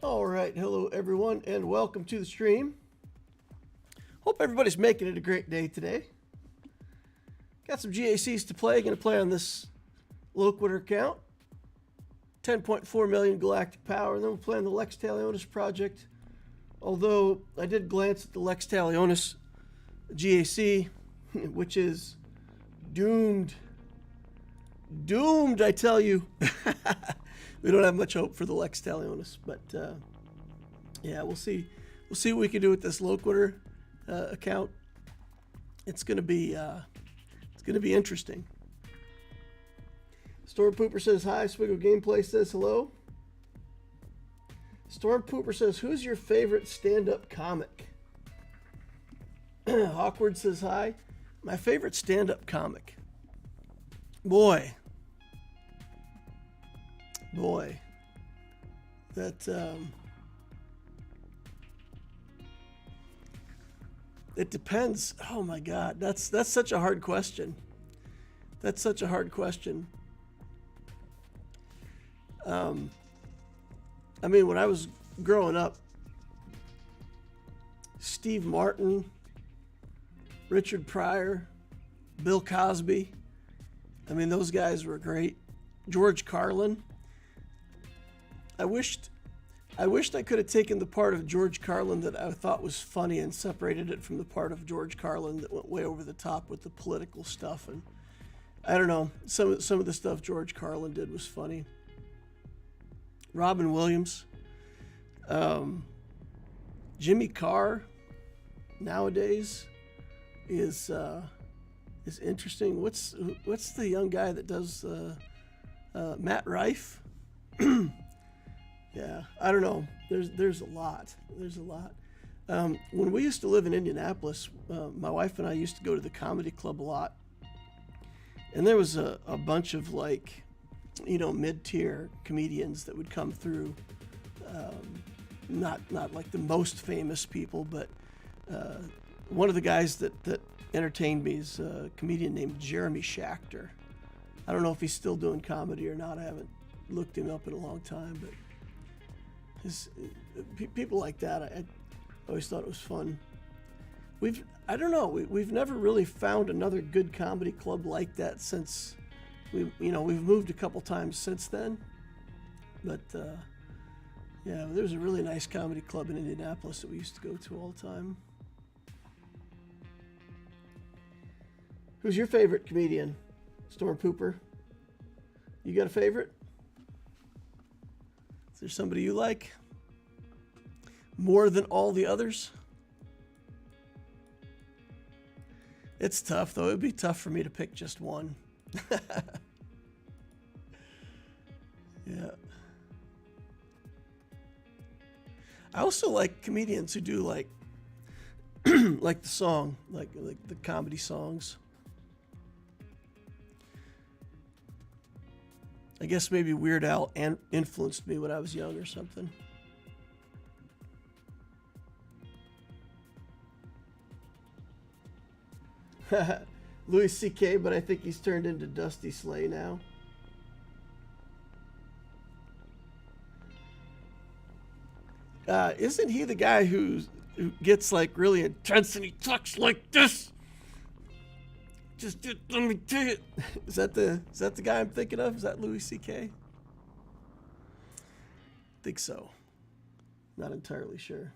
All right, hello everyone, and welcome to the stream. Hope everybody's making it a great day today. Got some GACs to play. Going to play on this Loquitur account. 10.4 million galactic power, and then we'll play on the Lex Talionis project. Although I did glance at the Lex Talionis GAC, which is doomed. Doomed, I tell you. We don't have much hope for the Lex Talionis, but yeah, we'll see. We'll see what we can do with this Loquitur account. It's gonna be interesting. Storm Pooper says hi. Swgoh Gameplay says hello. Storm Pooper says, "Who's your favorite stand-up comic?" Awkward says hi. My favorite stand-up comic. Boy, that it depends. Oh my God, that's such a hard question. That's such a hard question. I mean, when I was growing up, Steve Martin, Richard Pryor, Bill Cosby. I mean, those guys were great. George Carlin. I wished I could have taken the part of George Carlin that I thought was funny and separated it from the part of George Carlin that went way over the top with the political stuff. And I don't know, some of the stuff George Carlin did was funny. Robin Williams, Jimmy Carr nowadays is interesting. What's the young guy that does Matt Rife? Yeah, I don't know. There's a lot. When we used to live in Indianapolis, my wife and I used to go to the comedy club a lot, and there was a bunch of like, mid-tier comedians that would come through. Not like the most famous people, but one of the guys that entertained me is a comedian named Jeremy Schachter. I don't know if he's still doing comedy or not. I haven't looked him up in a long time, but people like that, I always thought it was fun. We've never really found another good comedy club like that since we've moved a couple times since then. But yeah, there was a really nice comedy club in Indianapolis that we used to go to all the time. Who's your favorite comedian? Storm Pooper? You got a favorite? Is there somebody you like more than all the others? It's tough, though. It would be tough for me to pick just one. Yeah. I also like comedians who do like like the song, like the comedy songs. I guess maybe Weird Al influenced me when I was young or something. Louis C.K., but I think he's turned into Dusty Slay now. Isn't he the guy who gets like really intense and he talks like this? Let me tell you. Is that the guy I'm thinking of? Is that Louis C.K.? I think so. Not entirely sure.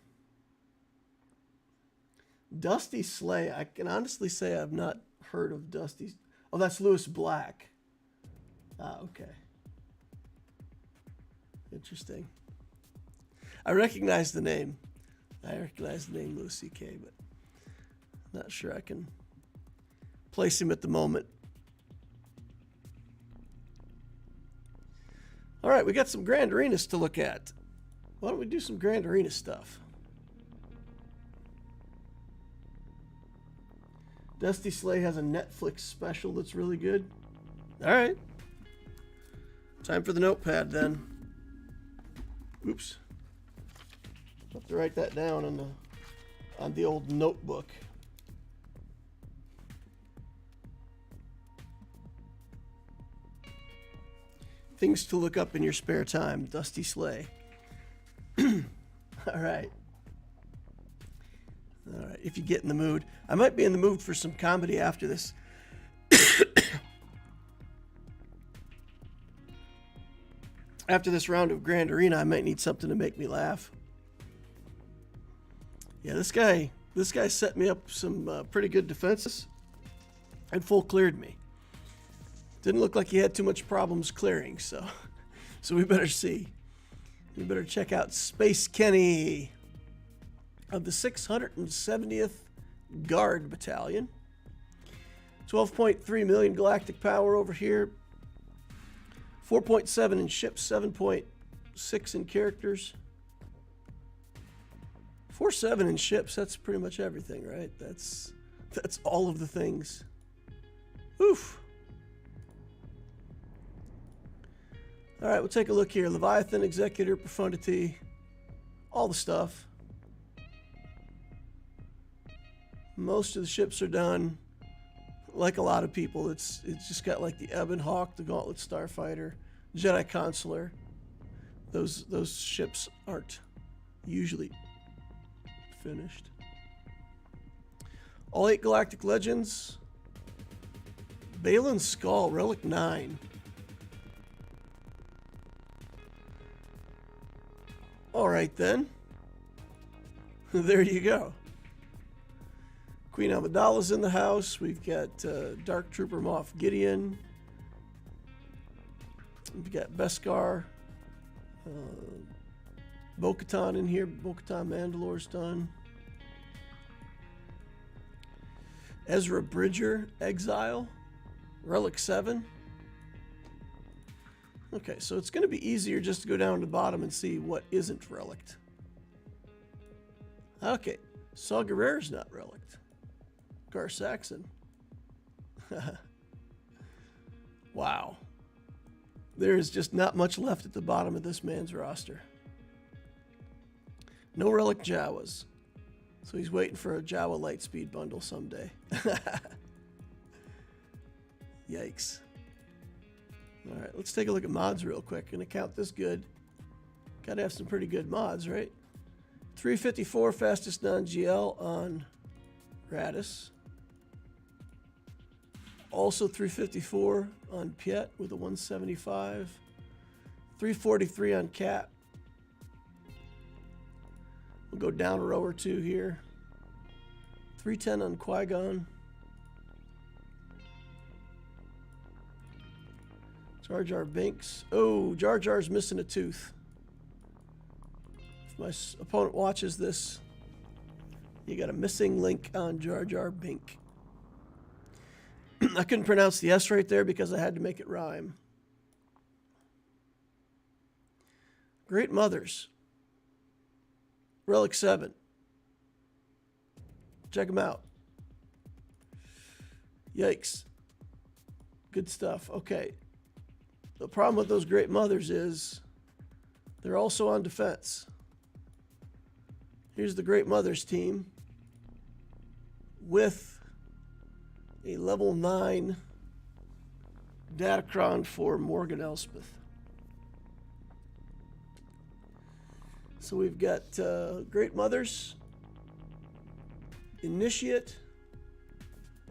Dusty Slay. I can honestly say I've not heard of Dusty. Oh, that's Lewis Black. Ah, okay. Interesting. I recognize the name. Louis C.K., but not sure I can place him at the moment. All right, we got some Grand Arenas to look at. Why don't we do some Grand Arena stuff? Dusty Slay has a Netflix special that's really good. All right. Time for the notepad then. Oops. I'll have to write that down on the old notebook. Things to look up in your spare time. Dusty Slay. All right. All right, if you get in the mood. I might be in the mood for some comedy after this. After this round of Grand Arena, I might need something to make me laugh. Yeah, this guy set me up some pretty good defenses and full cleared me. Didn't look like he had too much problems clearing, so we better see. We better check out Spacekenny of the 670th Guard Battalion. 12.3 million galactic power over here. 4.7 in ships, 7.6 in characters. 4.7 in ships, that's pretty much everything, right? That's all of the things. Oof. All right, we'll take a look here. Leviathan, Executor, Profundity, all the stuff. Most of the ships are done. Like a lot of people, it's just got like the Ebon Hawk, the Gauntlet Starfighter, Jedi Consular. Those ships aren't usually finished. All 8 Galactic Legends. Baylan Skoll, Relic 9. All right then. There you go. Queen Amadala's in the house. We've got Dark Trooper Moff Gideon. We've got Beskar. Bokatan in here. Bokatan Mandalore's done. Ezra Bridger, Exile. Relic 7. Okay, so it's going to be easier just to go down to the bottom and see what isn't relicked. Okay, Saw Gerrera's not relicked. Gar Saxon. Wow. There is just not much left at the bottom of this man's roster. No relic Jawas. So he's waiting for a Jawa Lightspeed bundle someday. Yikes. All right, let's take a look at mods real quick. Gonna count this good. Gotta have some pretty good mods, right? 354 fastest non-GL on Radis. Also 354 on Piet with a 175. 343 on Cat. We'll go down a row or two here. 310 on Qui-Gon. Jar Jar Binks. Oh, Jar Jar's missing a tooth. If my opponent watches this, you got a missing link on Jar Jar Bink. I couldn't pronounce the S right there because I had to make it rhyme. Great Mothers. Relic 7. Check them out. Yikes. Good stuff. Okay. The problem with those Great Mothers is they're also on defense. Here's the Great Mothers team with a level 9 datacron for Morgan Elspeth. So we've got Great Mothers, Initiate,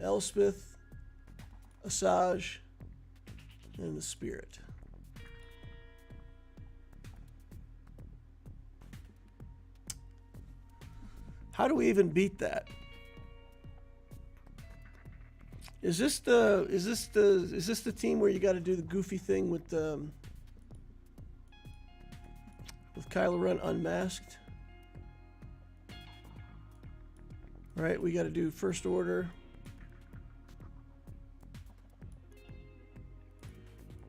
Elspeth, Asajj, and the Spirit. How do we even beat that? Is this the team where you got to do the goofy thing with Kylo Ren unmasked? Right, we got to do First Order.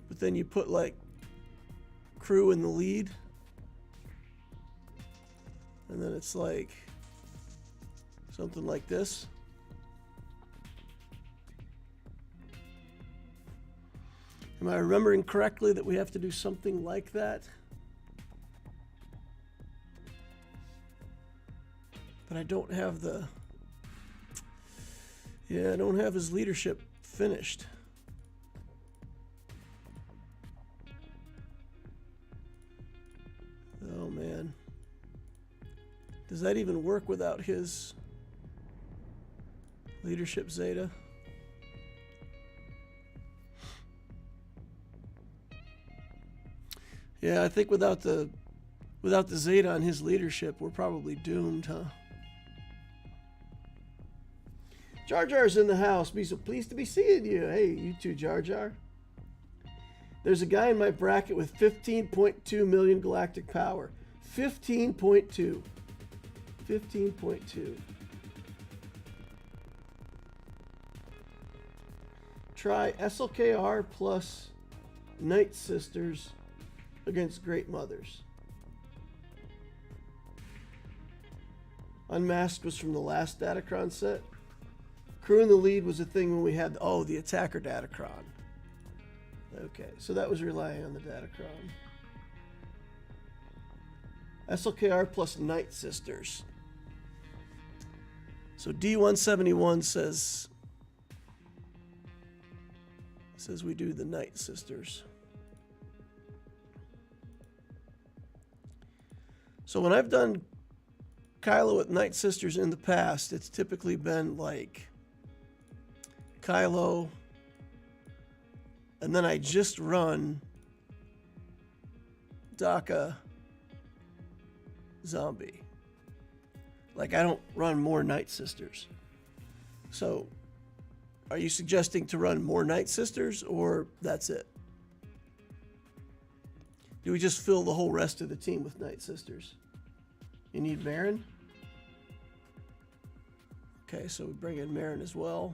But then you put like crew in the lead. And then it's like something like this. Am I remembering correctly that we have to do something like that? But I don't have the... Yeah, I don't have his leadership finished. Oh, man. Does that even work without his leadership Zeta? Yeah, I think without the Zeta on his leadership, we're probably doomed, huh? Jar Jar's in the house. Be so pleased to be seeing you. Hey, you too, Jar Jar. There's a guy in my bracket with 15.2 million galactic power. 15.2. 15.2. Try Slkr plus Night Sisters against Great Mothers. Unmasked was from the last datacron set. Crew in the lead was a thing when we had, the attacker datacron. Okay, so that was relying on the datacron. Slkr plus Night Sisters. So D171 says we do the Night Sisters. So when I've done Kylo with Night Sisters in the past, it's typically been like Kylo, and then I just run DACA Zombie. Like, I don't run more Night Sisters. So, are you suggesting to run more Night Sisters, or that's it? Do we just fill the whole rest of the team with Night Sisters? You need Marin? Okay, so we bring in Marin as well.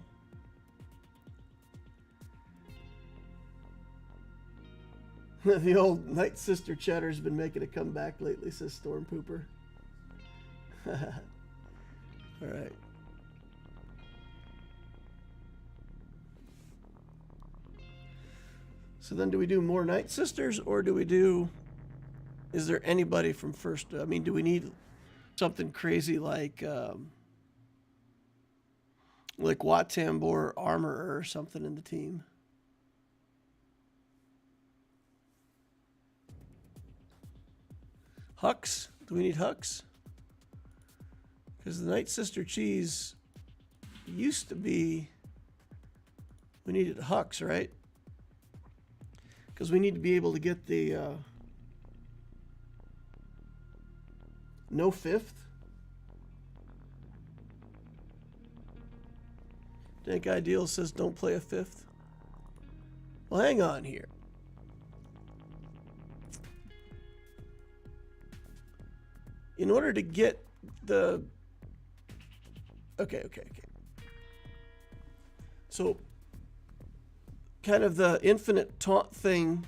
The old Night Sister chatter's been making a comeback lately, says Storm Pooper. All right. So then do we do more Night Sisters, or do we do... Is there anybody from first... I mean, do we need something crazy like Wat Tambor Armorer or something in the team? Hux? Do we need Hux? Because the Night Sister cheese used to be... We needed Hux, right? Because we need to be able to get the... no fifth? Dank Ideal says don't play a fifth. Well, hang on here. In order to get the... Okay. So, kind of the infinite taunt thing.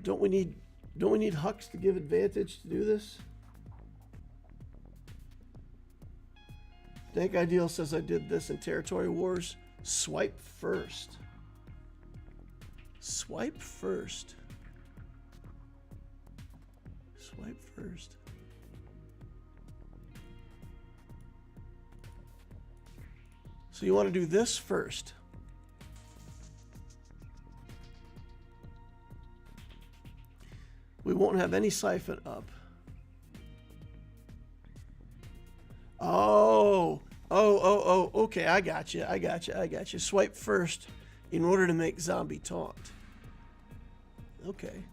Don't we need Hux to give advantage to do this? Dank Ideal says I did this in Territory Wars. Swipe first. Swipe first. Swipe first. So you want to do this first. We won't have any siphon up. Oh, okay, I got you. Swipe first in order to make zombie taunt. Okay.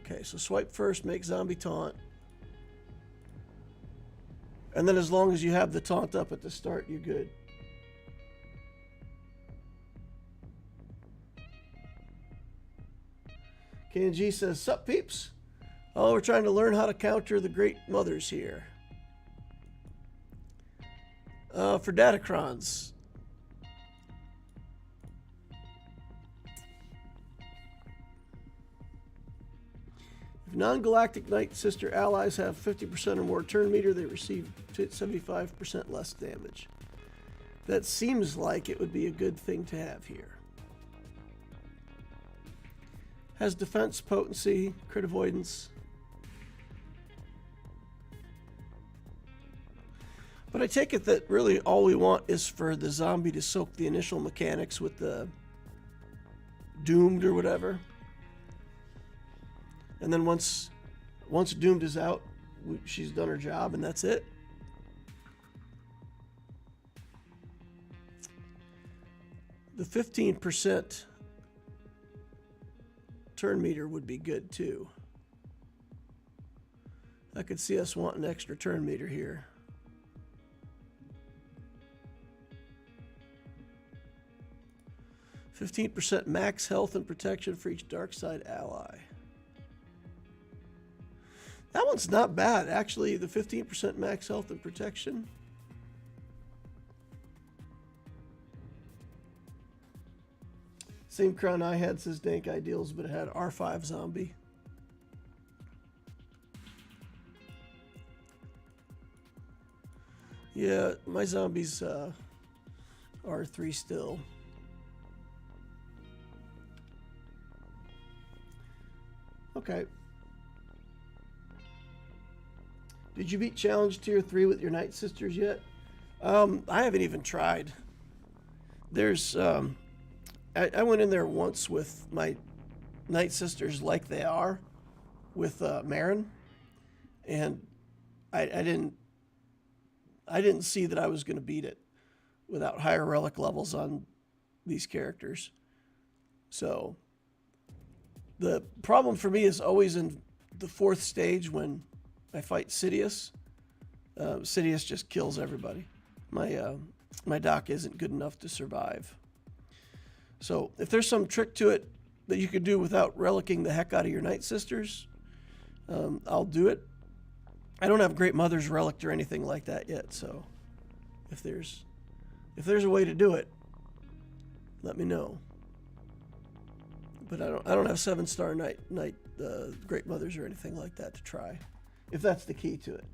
Okay, so swipe first, make zombie taunt. And then as long as you have the taunt up at the start, you're good. KNG says, sup peeps? Oh, we're trying to learn how to counter the Great Mothers here. For datacrons. If non-galactic Night Sister allies have 50% or more turn meter, they receive 75% less damage. That seems like it would be a good thing to have here. Has defense, potency, crit avoidance. But I take it that really all we want is for the zombie to soak the initial mechanics with the doomed or whatever. And then once doomed is out, she's done her job and that's it. The 15% turn meter would be good too. I could see us wanting an extra turn meter here. %, max health and protection for each dark side ally. That one's not bad, actually. The 15% max health and protection. Same crown I had, says Dank Ideals, but it had R5 zombie. Yeah, my zombies R3 still. Okay. Did you beat Challenge Tier 3 with your Night Sisters yet? I haven't even tried. There's... I went in there once with my Night Sisters like they are with Marin, and I didn't see that I was going to beat it without higher relic levels on these characters. So the problem for me is always in the 4th stage when I fight Sidious. Sidious just kills everybody. My doc isn't good enough to survive. So if there's some trick to it that you could do without relicking the heck out of your Night Sisters, I'll do it. I don't have Great Mother's relic or anything like that yet, so if there's a way to do it, let me know. But I don't have 7-star night Great Mothers or anything like that to try, if that's the key to it.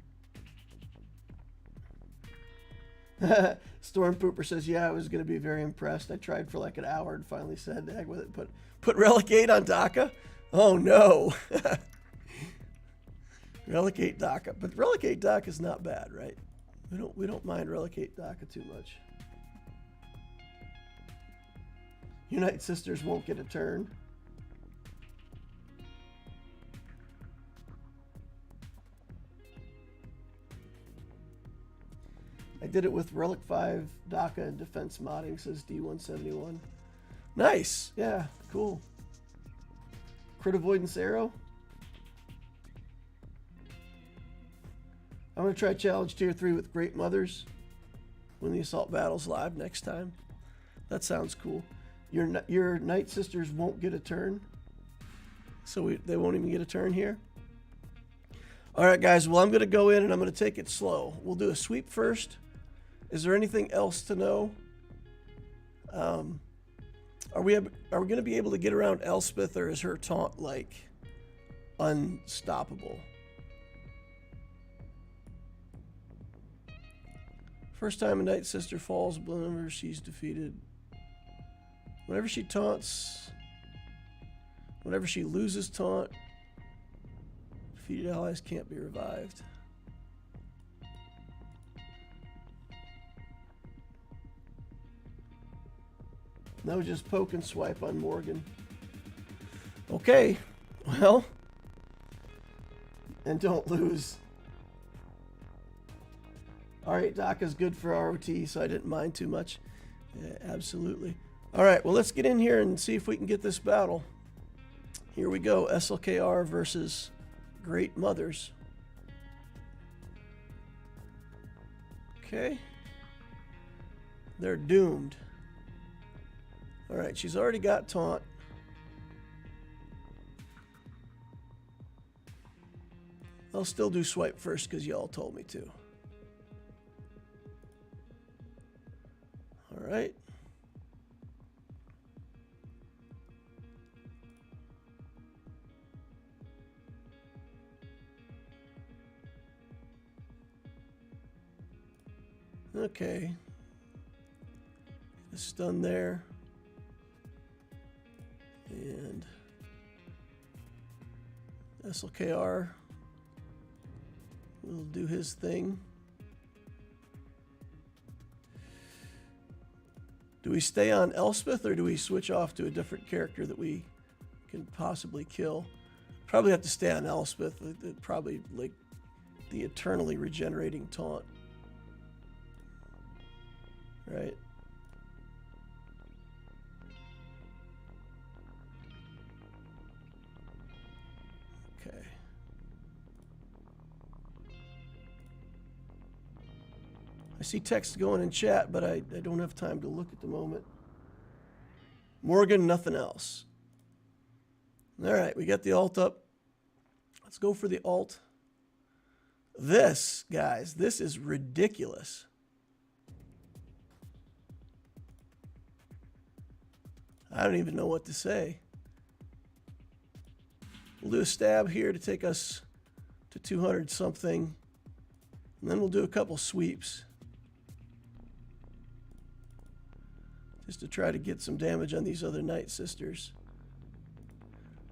Storm Pooper says, yeah, I was going to be very impressed. I tried for like an hour and finally said, the heck with it. Put Relic 8 on DACA? Oh, no. Relic 8 DACA. But Relic 8 DACA is not bad, right? We don't mind Relic 8 DACA too much. Unite Sisters won't get a turn. I did it with Relic 5, DACA, and Defense Modding, says D171. Nice. Yeah, cool. Crit Avoidance Arrow. I'm going to try Challenge Tier 3 with Great Mothers when the Assault Battle's live next time. That sounds cool. Your Night Sisters won't get a turn. So they won't even get a turn here. All right, guys. Well, I'm going to go in and I'm going to take it slow. We'll do a sweep first. Is there anything else to know? Are we going to be able to get around Elspeth, or is her taunt like unstoppable? First time a Night Sister falls, whenever she's defeated. Whenever she taunts, whenever she loses taunt, defeated allies can't be revived. No, just poke and swipe on Morgan. Okay, well, and don't lose. All right, DACA's good for ROT, so I didn't mind too much. Yeah, absolutely. All right, well, let's get in here and see if we can get this battle. Here we go, Slkr versus Great Mothers. Okay. They're doomed. All right, she's already got taunt. I'll still do swipe first because y'all told me to. All right. Okay. A stun there. And Slkr will do his thing. we stay on Elspeth or do we switch off to a different character that we can possibly kill? Probably have to stay on Elspeth. Probably like the eternally regenerating taunt. Right? Okay. I see text going in chat, but I don't have time to look at the moment. Morgan, nothing else. All right, we got the alt up. Let's go for the alt. This, guys, this is ridiculous. I don't even know what to say. We'll do a stab here to take us to 200 something. And then we'll do a couple sweeps. Just to try to get some damage on these other Night Sisters.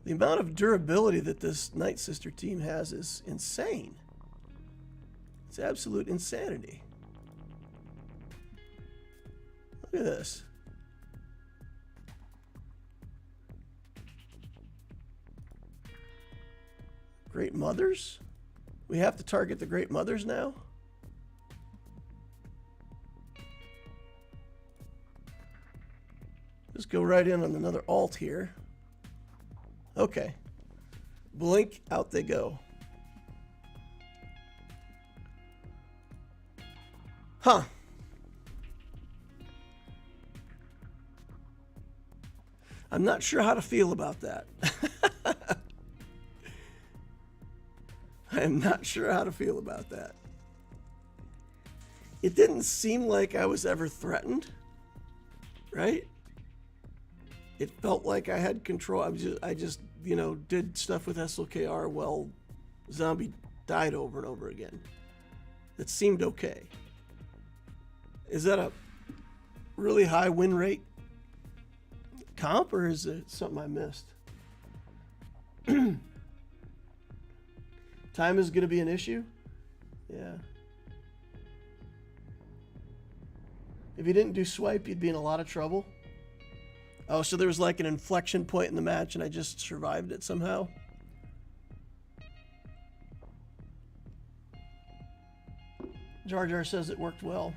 The amount of durability that this Night Sister team has is insane. It's absolute insanity. Look at this. Great Mothers? We have to target the Great Mothers now? Just go right in on another alt here. Okay. Blink, out they go. Huh. I'm not sure how to feel about that. I am not sure how to feel about that. It didn't seem like I was ever threatened, right? It felt like I had control. I just, you know, did stuff with Slkr while Zombie died over and over again. It seemed okay. Is that a really high win rate comp, or is it something I missed? Time is going to be an issue? Yeah. If you didn't do swipe, you'd be in a lot of trouble. Oh, so there was like an inflection point in the match and I just survived it somehow? Jar Jar says it worked well.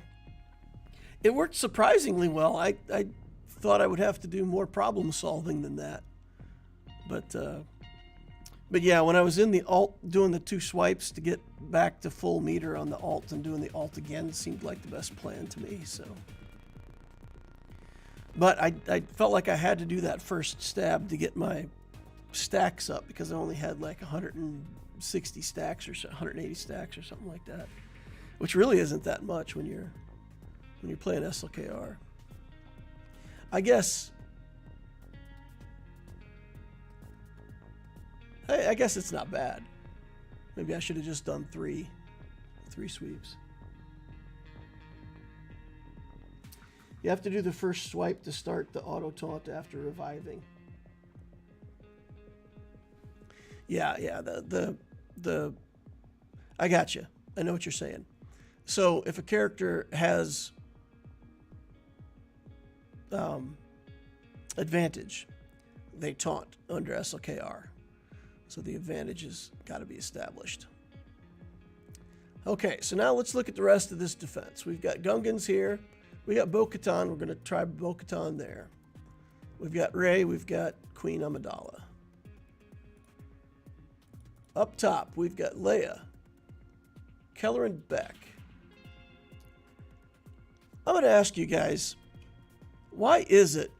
It worked surprisingly well. I thought I would have to do more problem solving than that. But yeah, when I was in the alt doing the 2 swipes to get back to full meter on the alt and doing the alt again seemed like the best plan to me, so. But I felt like I had to do that first stab to get my stacks up because I only had like 160 stacks or 180 stacks or something like that, which really isn't that much when you're playing Slkr. I guess it's not bad. Maybe I should have just done three sweeps. You have to do the first swipe to start the auto taunt after reviving. Yeah, the I got you. I know what you're saying. So if a character has advantage, they taunt under Slkr. So the advantage has got to be established. Okay, so now let's look at the rest of this defense. We've got Gungans here. We got Bokatan. We're going to try Bokatan there. We've got Rey. We've got Queen Amadala. Up top, we've got Leia, Keller, and Beck. I'm going to ask you guys, why is it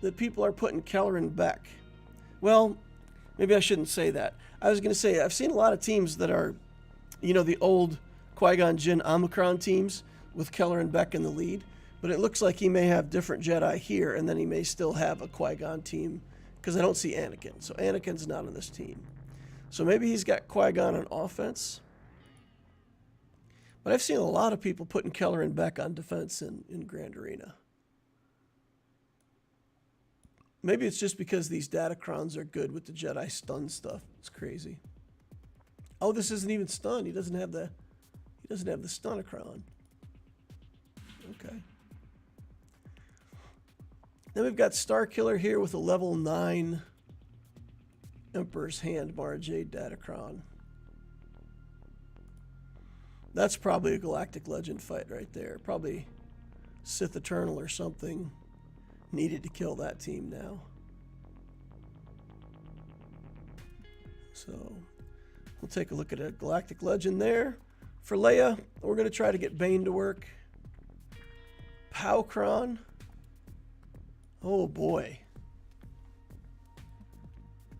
that people are putting Keller and Beck? Well, maybe I shouldn't say that. I was going to say, I've seen a lot of teams that are, you know, the old Qui-Gon Jinn Omicron teams with Keller and Beck in the lead, but it looks like he may have different Jedi here, and then he may still have a Qui-Gon team, because I don't see Anakin. So Anakin's not on this team. So maybe he's got Qui-Gon on offense. But I've seen a lot of people putting Keller and Beck on defense in Grand Arena. Maybe it's just because these datacrons are good with the Jedi stun stuff. It's crazy. Oh, this isn't even stun. He doesn't have the stunacron. Okay. Then we've got Starkiller here with a level 9 Emperor's Hand Mara Jade Datacron. That's probably a Galactic Legend fight right there. Probably Sith Eternal or something needed to kill that team now. So we'll take a look at a Galactic Legend there. For Leia, we're going to try to get Bane to work. Powcron. Oh boy.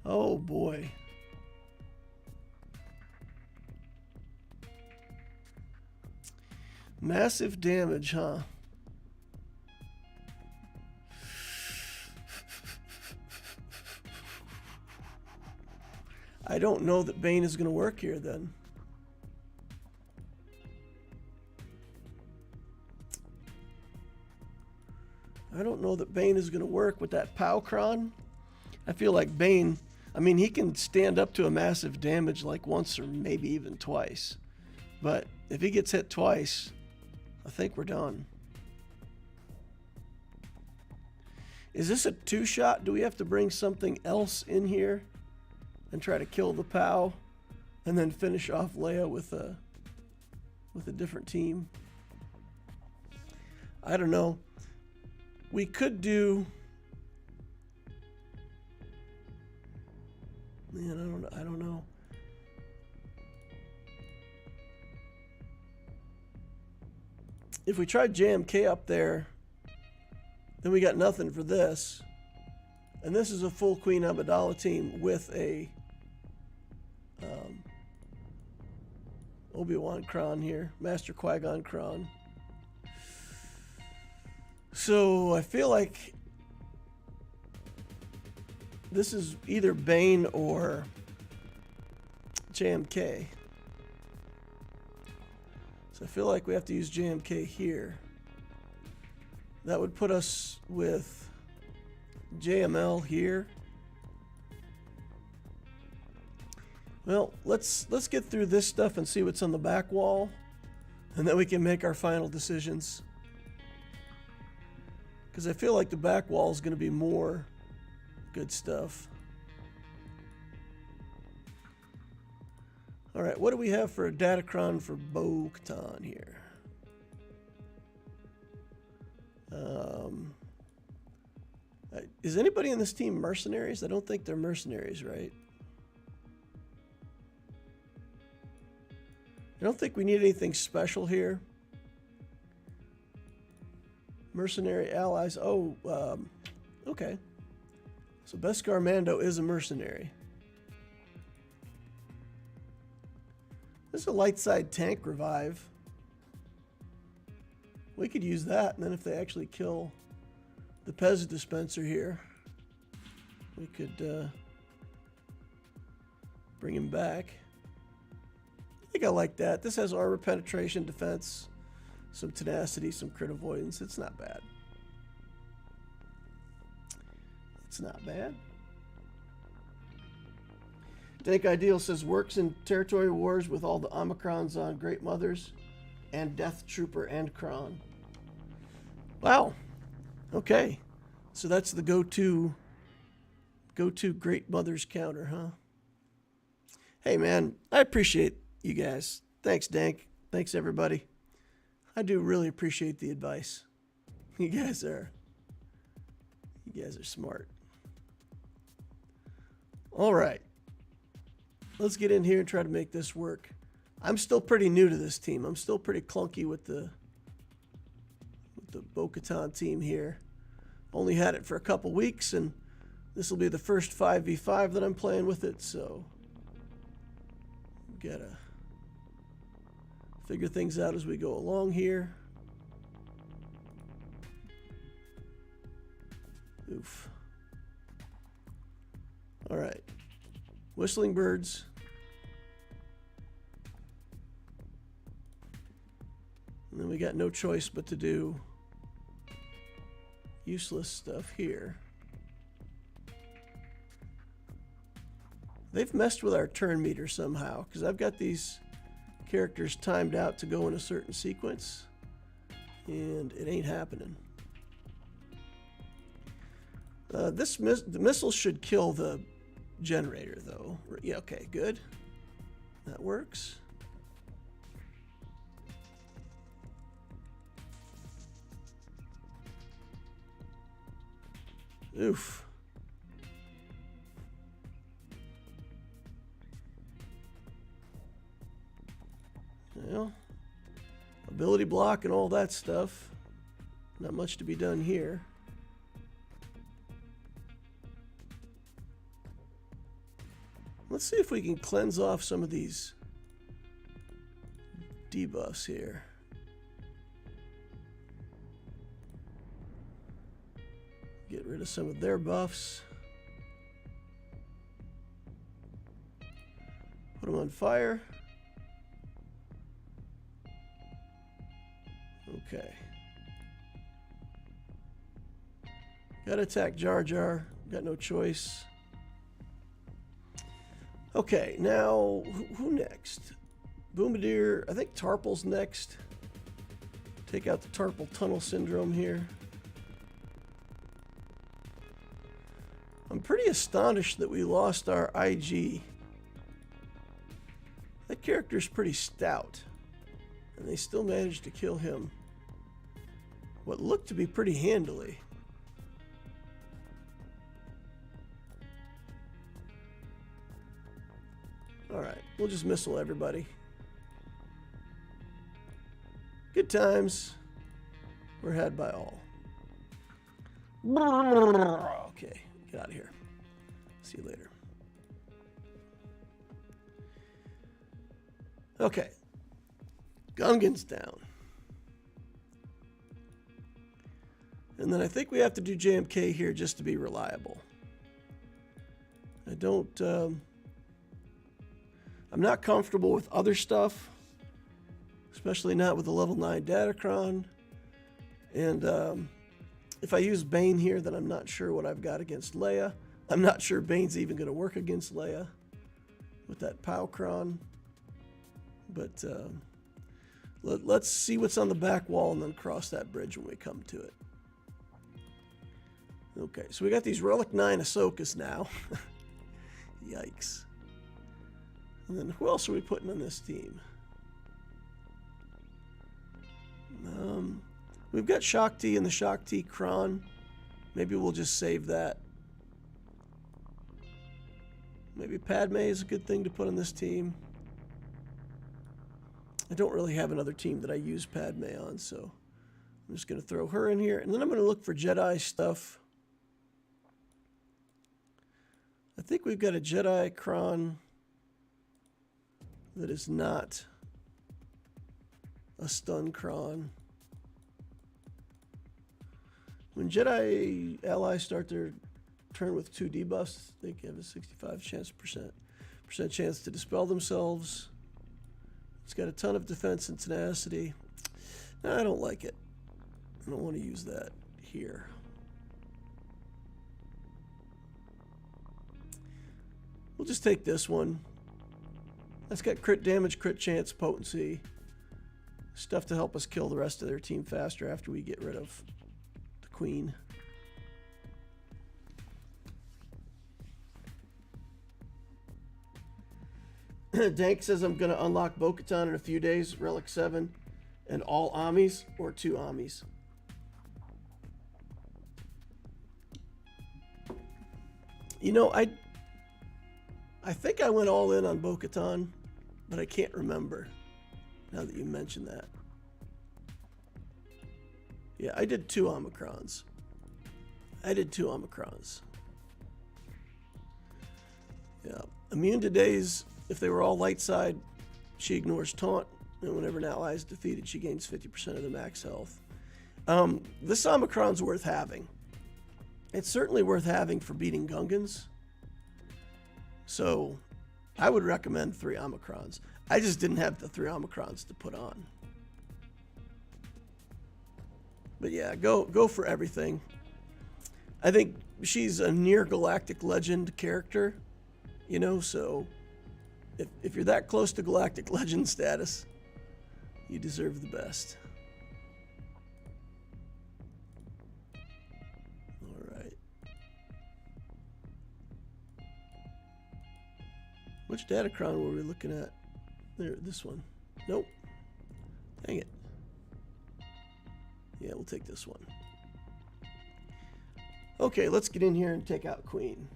Oh boy. Massive damage, huh? I don't know that Bane is going to work here then. I don't know that Bane is going to work with that Powcron. I feel like Bane, I mean, he can stand up to a massive damage like once or maybe even twice. But if he gets hit twice, I think we're done. Is this a 2-shot? Do we have to bring something else in here and try to kill the POW and then finish off Leia with a different team? I don't know. We could do... Man, I don't know. If we tried JMK up there, then we got nothing for this. And this is a full Queen Amadala team with a Obi-Wan Kron here. Master Qui-Gon Kron. So I feel like this is either Bane or JMK. So I feel like we have to use JMK here. That would put us with JML here. Well, let's get through this stuff and see what's on the back wall, and then we can make our final decisions. Because I feel like the back wall is going to be more good stuff. All right, what do we have for a datacron for Bokatan here? Is anybody in this team mercenaries? I don't think they're mercenaries, right? I don't think we need anything special here. Mercenary allies. Oh, okay. So Beskar Mando is a mercenary. This is a light side tank revive. We could use that, and then if they actually kill the Pez dispenser here, we could bring him back. I think I like that. This has armor penetration, defense, some tenacity, some crit avoidance. It's not bad. It's not bad. Dank Ideal says works in territory wars with all the Omicrons on Great Mothers and Death Trooper and Kron. Wow. Okay. So that's the go-to Great Mothers counter, huh? Hey man, I appreciate you guys. Thanks, Dank. Thanks everybody. I do really appreciate the advice. You guys are smart. All right. Let's get in here and try to make this work. I'm still pretty new to this team. I'm still pretty clunky with the Bokatan team here. Only had it for a couple weeks, and this will be the first 5v5 that I'm playing with it, so gotta figure things out as we go along here. Oof. All right. Whistling birds. And then we got no choice but to do useless stuff here. They've messed with our turn meter somehow, because I've got these characters timed out to go in a certain sequence, and it ain't happening. The missile should kill the generator, though. Yeah, okay, good. That works. Oof. Well, ability block and all that stuff. Not much to be done here. Let's see if we can cleanse off some of these debuffs here. Get rid of some of their buffs. Put them on fire. Okay. Gotta attack Jar Jar. Got no choice. Okay, now who next? Bombardier. I think Tarpal's next. Take out the Tarpal Tunnel Syndrome here. I'm pretty astonished that we lost our IG. That character's pretty stout, and they still managed to kill him. What looked to be pretty handily. Alright, we'll just missile everybody. Good times. We're had by all. Okay, get out of here. See you later. Okay. Gungans down. And then I think we have to do JMK here just to be reliable. I don't... I'm not comfortable with other stuff, especially not with the level 9 datacron. And if I use Bane here, then I'm not sure what I've got against Leia. I'm not sure Bane's even going to work against Leia with that Powcron. But let's see what's on the back wall and then cross that bridge when we come to it. Okay, so we got these Relic 9 Ahsokas now. Yikes. And then who else are we putting on this team? We've got Shakti and the Shakti Kron. Maybe we'll just save that. Maybe Padme is a good thing to put on this team. I don't really have another team that I use Padme on, so I'm just going to throw her in here. And then I'm going to look for Jedi stuff. I think we've got a Jedi Kron that is not a stun Kron. When Jedi allies start their turn with 2 debuffs, they have a 65% chance to dispel themselves. It's got a ton of defense and tenacity. No, I don't like it. I don't want to use that here. We'll just take this one. That's got crit damage, crit chance, potency. Stuff to help us kill the rest of their team faster after we get rid of the Queen. Dank says I'm going to unlock Bokatan in a few days, Relic 7, and all Amis or 2 Amis. You know, I think I went all in on Bokatan, but I can't remember now that you mentioned that. Yeah, I did 2 Omicrons. Yeah, immune to daze. If they were all light side, she ignores taunt, and whenever an ally is defeated, she gains 50% of the max health. This Omicron's worth having. It's certainly worth having for beating Gungans. So I would recommend 3 Omicrons. I just didn't have the 3 Omicrons to put on. But yeah, go for everything. I think she's a near galactic legend character, you know, so if you're that close to galactic legend status, you deserve the best. All right. Which datacron were we looking at? There, this one. Nope. Dang it. Yeah, we'll take this one. Okay, let's get in here and take out Queen.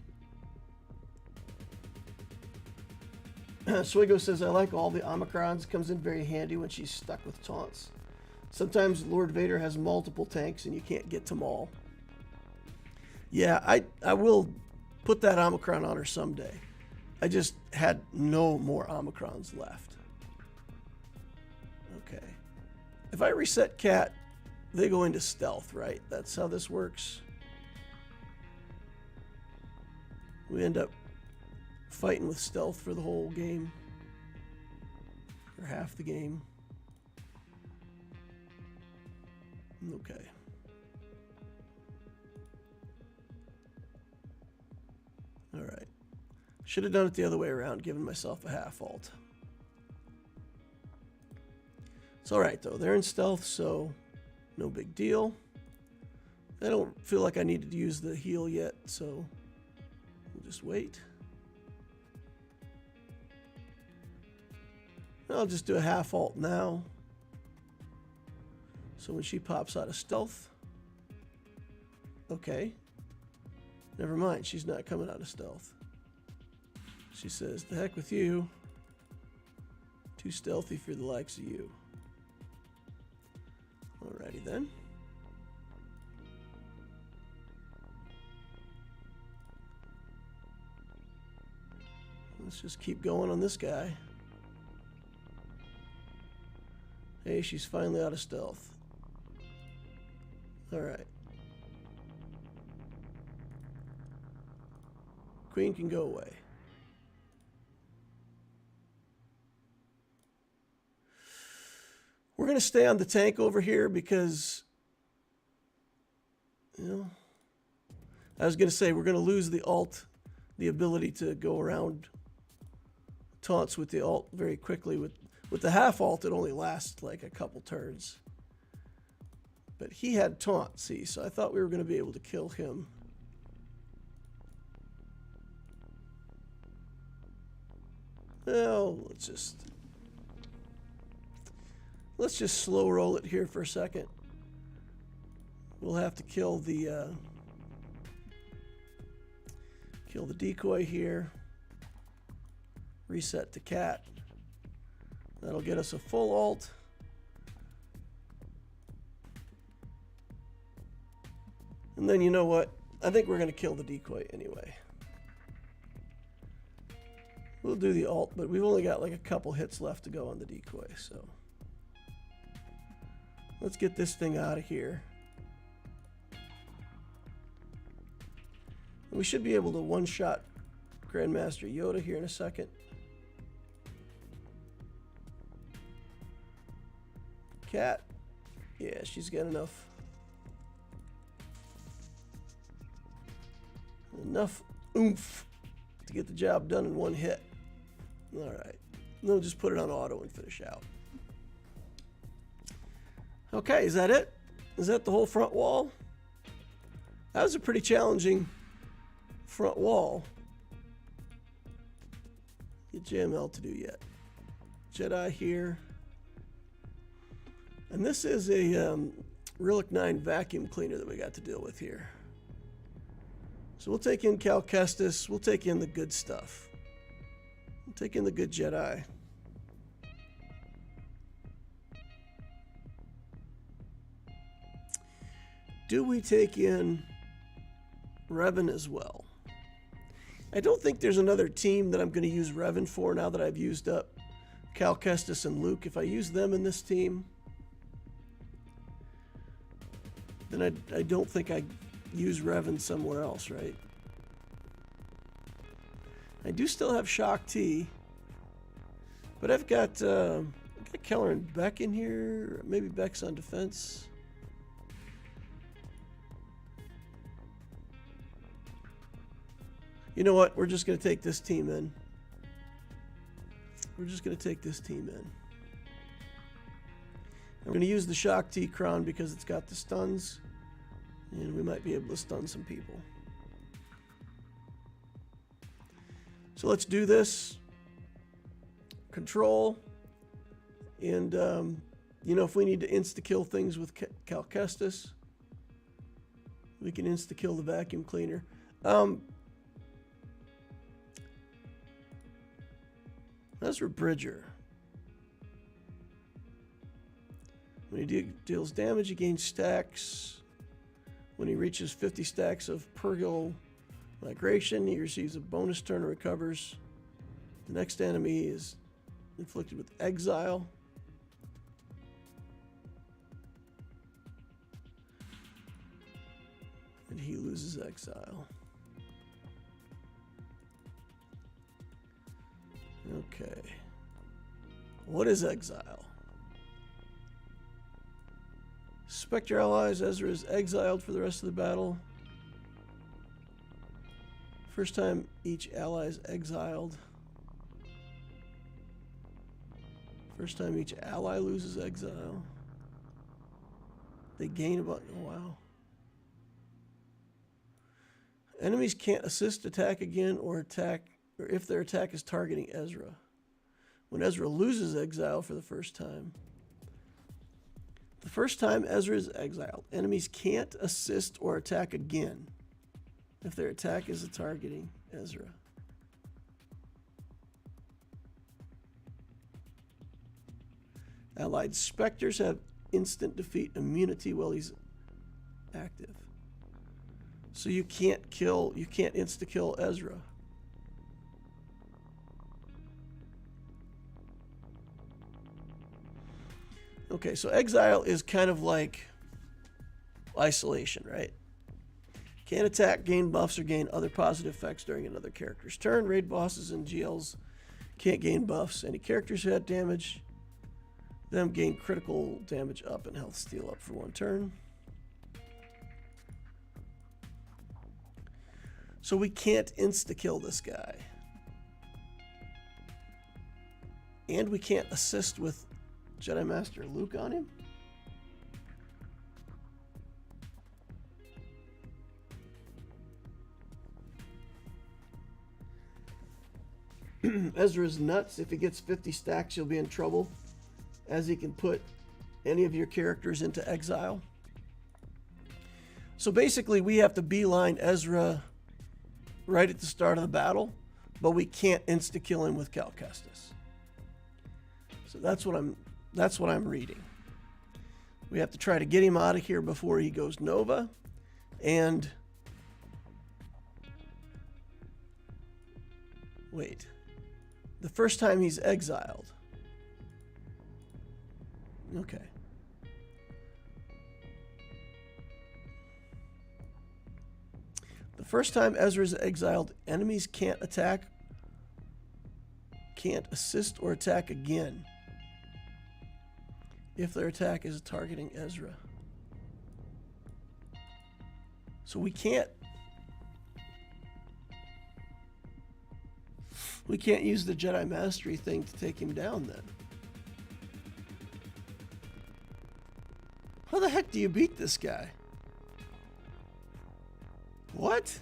Swgoh says, I like all the Omicrons. Comes in very handy when she's stuck with taunts. Sometimes Lord Vader has multiple tanks and you can't get to them all. Yeah, I will put that Omicron on her someday. I just had no more Omicrons left. Okay. If I reset Cat, they go into stealth, right? That's how this works. We end up fighting with stealth for the whole game. Or half the game. Okay. Alright. Should have done it the other way around, giving myself a half alt. It's alright though. They're in stealth, so no big deal. I don't feel like I needed to use the heal yet, so we'll just wait. I'll just do a half alt now. So when she pops out of stealth, okay, never mind, she's not coming out of stealth. She says, the heck with you. Too stealthy for the likes of you. Alrighty then. Let's just keep going on this guy. Hey, she's finally out of stealth. Alright. Queen can go away. We're going to stay on the tank over here because, you know, I was going to say we're going to lose the alt, the ability to go around taunts with the alt very quickly. With the half alt, it only lasts like a couple turns. But he had taunt, see, so I thought we were going to be able to kill him. Well, let's just slow roll it here for a second. We'll have to kill the decoy here. Reset the cat. That'll get us a full alt. And then you know what? I think we're going to kill the decoy anyway. We'll do the alt, but we've only got like a couple hits left to go on the decoy, so let's get this thing out of here. We should be able to one-shot Grandmaster Yoda here in a second. Cat. Yeah, she's got enough oomph to get the job done in one hit. All right. Then we'll just put it on auto and finish out. Okay, is that it? Is that the whole front wall? That was a pretty challenging front wall. Get JML to do yet. Jedi here. And this is a Relic 9 vacuum cleaner that we got to deal with here. So we'll take in Cal Kestis. We'll take in the good stuff. We'll take in the good Jedi. Do we take in Revan as well? I don't think there's another team that I'm going to use Revan for now that I've used up Cal Kestis and Luke. If I use them in this team, then I don't think I use Revan somewhere else, right? I do still have Shock T, but I've got Keller and Beck in here. Maybe Beck's on defense. You know what? We're just going to take this team in. We're just going to take this team in. I'm going to use the Shock T Cron because it's got the stuns, and we might be able to stun some people. So let's do this. control. And, you know, if we need to insta-kill things with Cal Kestis, we can insta-kill the vacuum cleaner. Ezra Bridger. When he deals damage, he gains stacks. When he reaches 50 stacks of Purgal Migration, he receives a bonus turn and recovers. The next enemy is inflicted with exile. And he loses exile. Okay. What is exile? Suspect your allies. Ezra is exiled for the rest of the battle. First time each ally is exiled. First time each ally loses exile. They gain about... Oh, wow. Enemies can't assist, attack again, or if their attack is targeting Ezra. When Ezra loses exile for the first time. The first time Ezra is exiled, enemies can't assist or attack again if their attack is targeting Ezra. Allied specters have instant defeat immunity while he's active. So you can't insta-kill Ezra. Okay, so exile is kind of like isolation, right? Can't attack, gain buffs, or gain other positive effects during another character's turn. Raid bosses and GLs can't gain buffs. Any characters who had damage, them gain critical damage up and health steal up for 1 turn. So we can't insta-kill this guy. And we can't assist with Jedi Master Luke on him? Ezra's nuts. If he gets 50 stacks, you'll be in trouble, as he can put any of your characters into exile. So basically, we have to beeline Ezra right at the start of the battle, but we can't insta-kill him with Cal Kestis. So that's what I'm reading. We have to try to get him out of here before he goes Nova. And wait. The first time he's exiled. Okay. The first time Ezra's exiled, enemies can't attack, can't assist or attack again if their attack is targeting Ezra. So we can't use the Jedi Mastery thing to take him down then. How the heck do you beat this guy? What?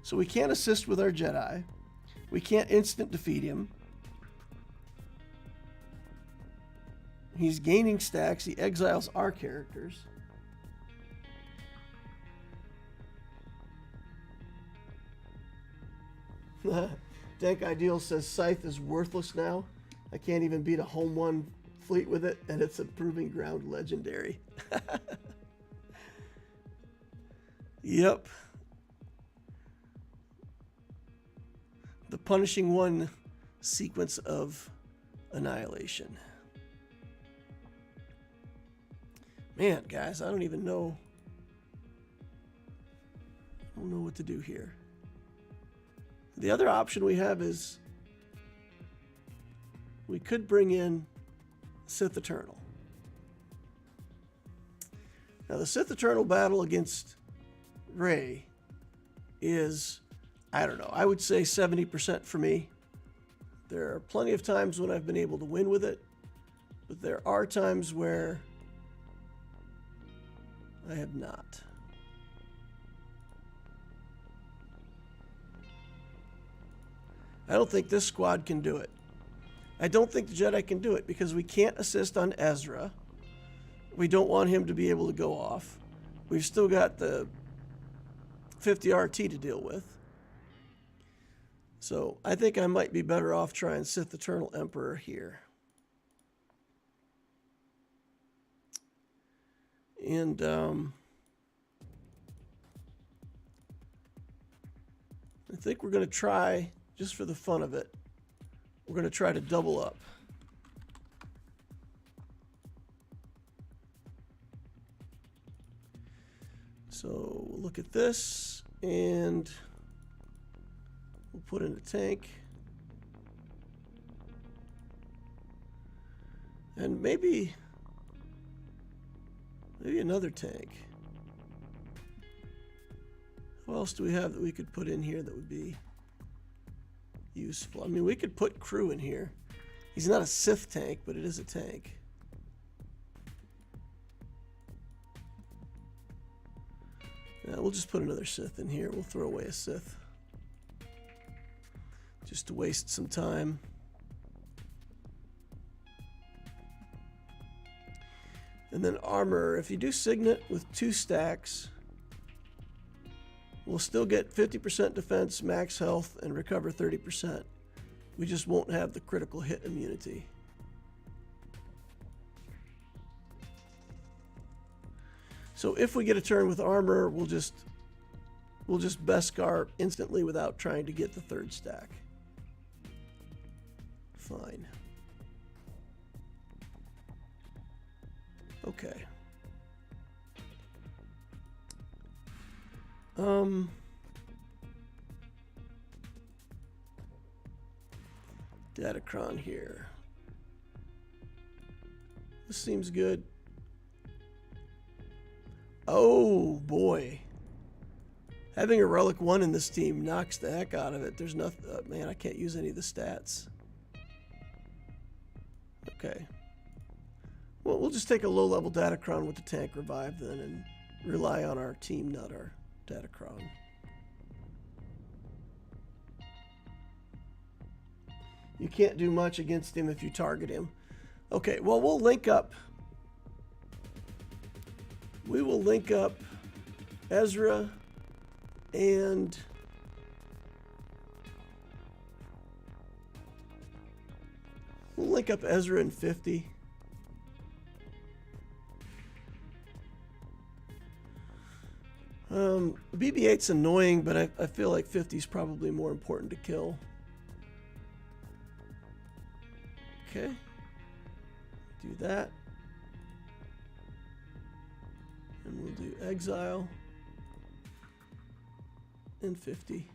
So we can't assist with our Jedi. We can't instant defeat him. He's gaining stacks. He exiles our characters. Dank Ideal says Scythe is worthless now. I can't even beat a home one fleet with it, and it's a proving ground legendary. Yep. The Punishing One sequence of annihilation. Man, guys, I don't even know. I don't know what to do here. The other option we have is we could bring in Sith Eternal. Now, the Sith Eternal battle against Rey is, I don't know, I would say 70% for me. There are plenty of times when I've been able to win with it, but there are times where I have not. I don't think this squad can do it. I don't think the Jedi can do it because we can't assist on Ezra. We don't want him to be able to go off. We've still got the 50 RT to deal with. So I think I might be better off trying Sith Eternal Emperor here. And I think we're going to try, just for the fun of it, we're going to try to double up. So we'll look at this, and we'll put in a tank. And maybe another tank. What else do we have that we could put in here that would be useful? I mean, we could put crew in here. He's not a Sith tank, but it is a tank. Yeah, we'll just put another Sith in here. We'll throw away a Sith, just to waste some time. And then armor. If you do Signet with 2 stacks, we'll still get 50% defense, max health, and recover 30%. We just won't have the critical hit immunity. So if we get a turn with armor, we'll just Beskar instantly without trying to get the 3rd stack. Fine. Okay. Datacron here. This seems good. Oh boy. Having a Relic 1 in this team knocks the heck out of it. There's nothing, man, I can't use any of the stats. Okay. Well, we'll just take a low-level Datacron with the tank revive then and rely on our team, not our Datacron. You can't do much against him if you target him. Okay, well, we'll link up. We will link up Ezra and we'll link up Ezra and 50. BB-8's annoying, but I feel like 50's probably more important to kill. Okay. Do that. And we'll do exile and 50.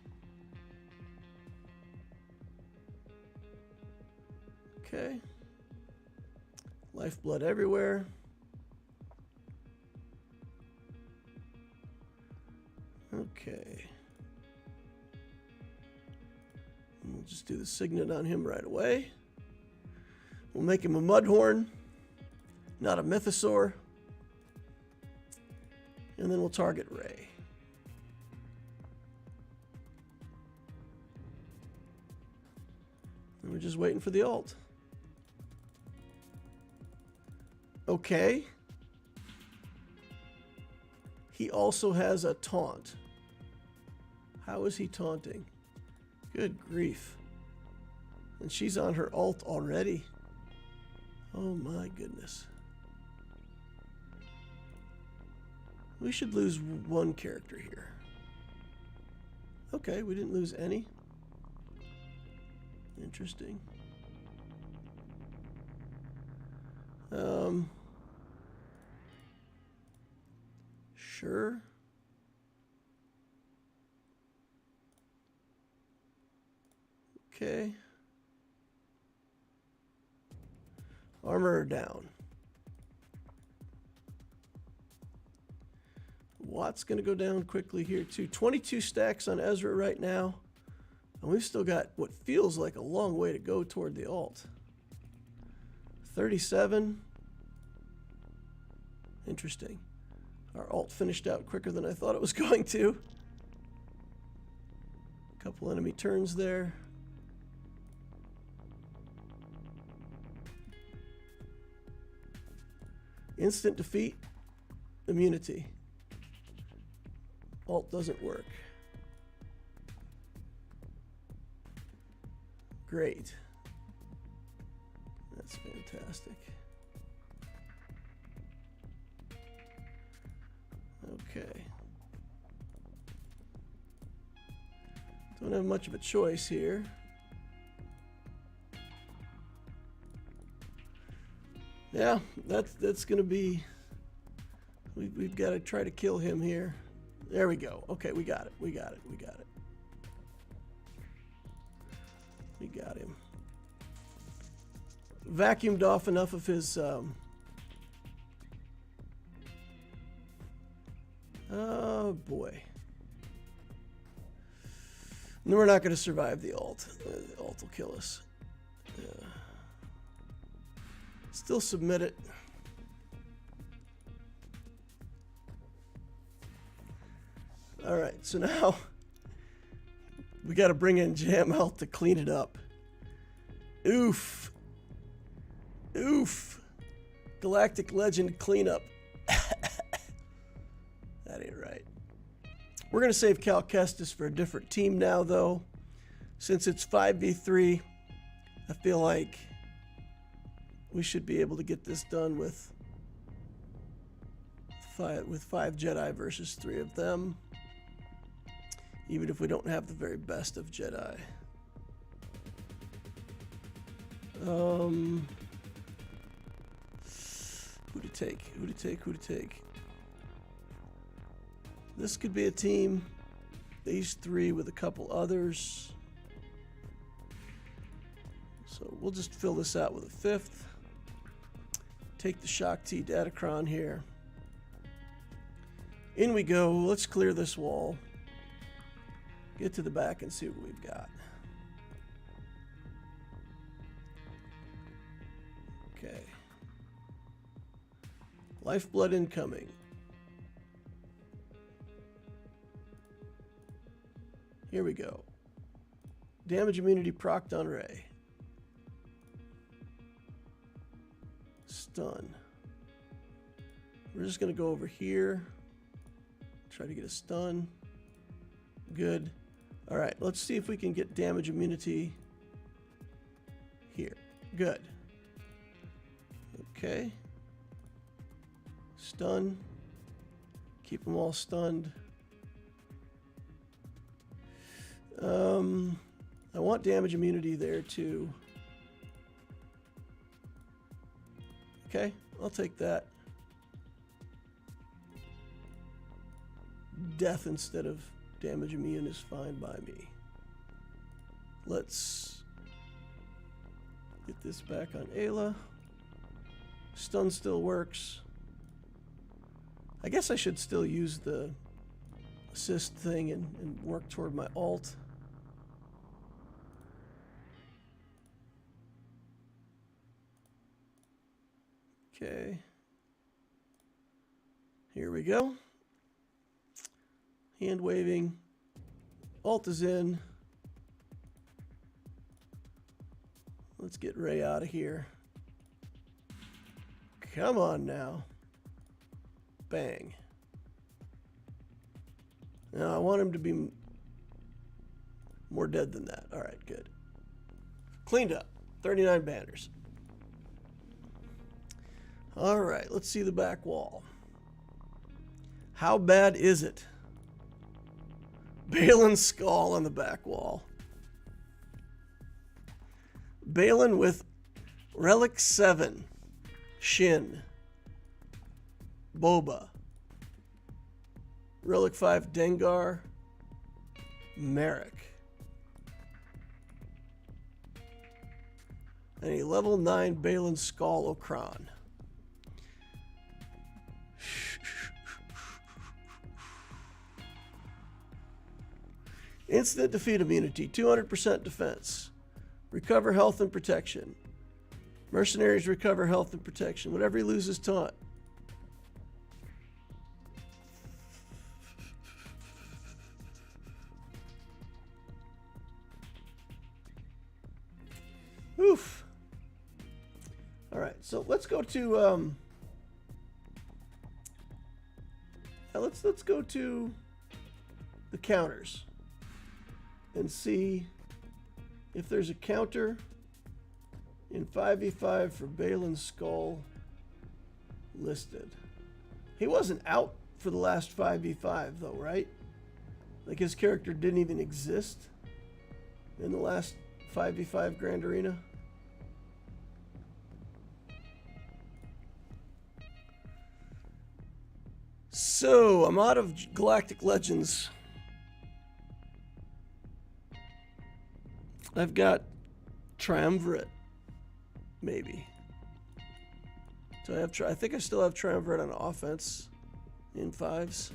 Okay. Lifeblood everywhere. Okay. And we'll just do the signet on him right away. We'll make him a Mudhorn, not a Mythosaur. And then we'll target Rey. And we're just waiting for the ult. Okay. He also has a taunt. How is he taunting? Good grief. And she's on her ult already. Oh my goodness. We should lose one character here. Okay, we didn't lose any. Interesting. Sure. Okay. Armor down. Watt's going to go down quickly here too. 22 stacks on Ezra right now. And we've still got what feels like a long way to go toward the ult. 37. Interesting. Our ult finished out quicker than I thought it was going to. A couple enemy turns there. Instant defeat, immunity. Alt doesn't work. Great. That's fantastic. Okay. Don't have much of a choice here. Yeah, that's going to be... We've got to try to kill him here. There we go. Okay, we got it. We got it. We got it. We got him. Vacuumed off enough of his... Oh, boy. No, we're not going to survive the ult. The ult will kill us. Yeah. Still submit it. All right, so now we got to bring in Jam Health to clean it up. Oof. Oof. Galactic Legend cleanup. That ain't right. We're going to save Cal Kestis for a different team now, though. Since it's 5v3, I feel like we should be able to get this done with five Jedi versus 3 of them. Even if we don't have the very best of Jedi. Who to take? Who to take? Who to take? This could be a team. These 3 with a couple others. So we'll just fill this out with a 5th. Take the Shock T datacron here. In we go. Let's clear this wall. Get to the back and see what we've got. Okay. Lifeblood incoming. Here we go. Damage immunity procced on Ray. Stun. We're just going to go over here. Try to get a stun. Good. All right, let's see if we can get damage immunity here. Good. Okay. Stun. Keep them all stunned. I want damage immunity there too. Okay, I'll take that. Death instead of damage immune is fine by me. Let's get this back on Ayla. Stun still works. I guess I should still use the assist thing and work toward my ult. Okay. Here we go. Hand waving. Ult is in. Let's get Ray out of here. Come on now. Bang. Now I want him to be more dead than that. All right, good. Cleaned up. 39 banners. All right, let's see the back wall. How bad is it? Baylan Skoll on the back wall. Baylan with Relic 7, Shin, Boba, Relic 5 Dengar, Merrick, and a level 9 Baylan Skoll Okran. Instant defeat immunity, 200% defense. Recover health and protection. Mercenaries recover health and protection. Whenever he loses taunt. Oof. All right, so let's go to let's go to the counters and see if there's a counter in 5v5 for Baylan Skoll listed. He wasn't out for the last 5v5 though, right? Like his character didn't even exist in the last 5v5 Grand Arena. So, I'm out of Galactic Legends. I've got Triumvirate, maybe. So I think I still have Triumvirate on offense in 5s.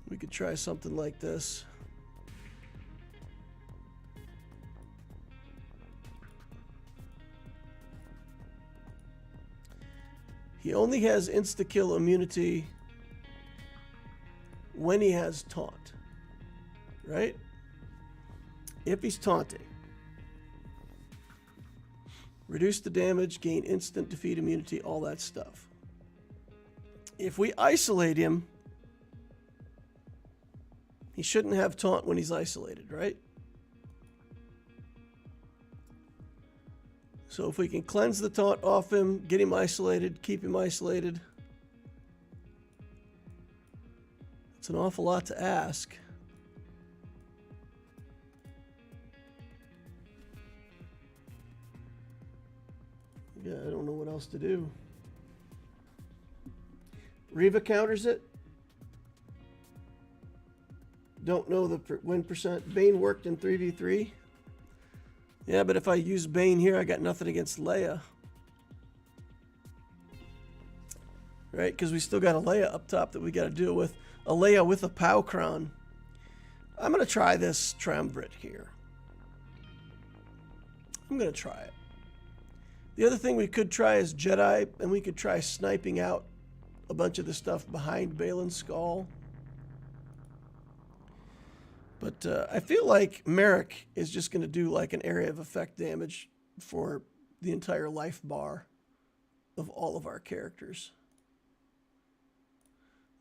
We could try something like this. He only has insta-kill immunity when he has taunt, right? If he's taunting. Reduce the damage, gain instant defeat immunity, all that stuff. If we isolate him, he shouldn't have taunt when he's isolated, right? So if we can cleanse the taunt off him, get him isolated, keep him isolated. It's an awful lot to ask. Yeah, I don't know what else to do. Reva counters it. Don't know the win percent. Bane worked in 3v3. Yeah, but if I use Bane here, I got nothing against Leia. Right? Because we still got a Leia up top that we got to deal with. A Leia with a Powcron. I'm going to try this Triumvirate here. I'm going to try it. The other thing we could try is Jedi, and we could try sniping out a bunch of the stuff behind Baylan Skoll. But I feel like Merrick is just going to do like an area of effect damage for the entire life bar of all of our characters.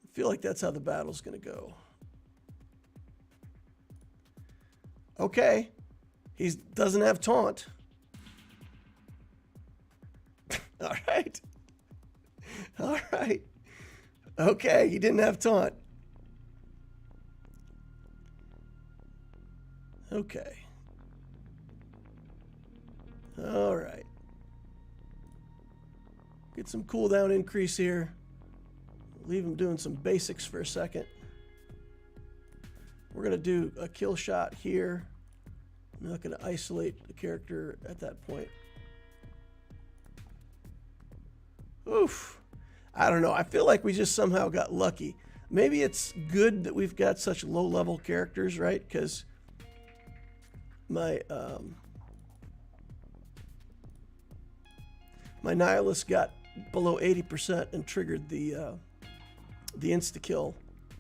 I feel like that's how the battle's going to go. Okay. He doesn't have taunt. All right. All right. Okay, he didn't have taunt. Okay. All right. Get some cooldown increase here. Leave him doing some basics for a second. We're going to do a kill shot here. I'm not going to isolate the character at that point. Oof. I don't know. I feel like we just somehow got lucky. Maybe it's good that we've got such low-level characters, right? Because my Nihilist got below 80% and triggered the insta-kill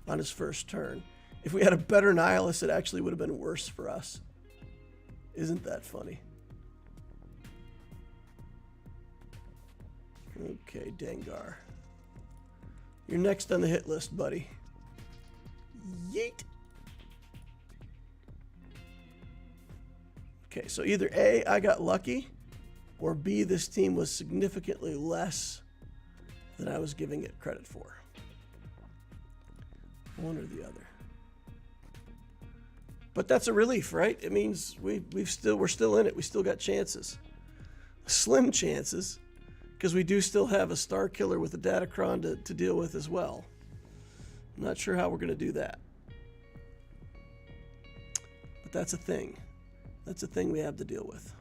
on his first turn. If we had a better Nihilist, it actually would have been worse for us. Isn't that funny? Okay, Dengar. You're next on the hit list, buddy. Yeet. Okay, so either A, I got lucky, or B, this team was significantly less than I was giving it credit for. One or the other. But that's a relief, right? It means we're still in it. We still got chances. Slim chances, because we do still have a star killer with a datacron to deal with as well. I'm not sure how we're going to do that. But that's a thing. That's a thing we have to deal with.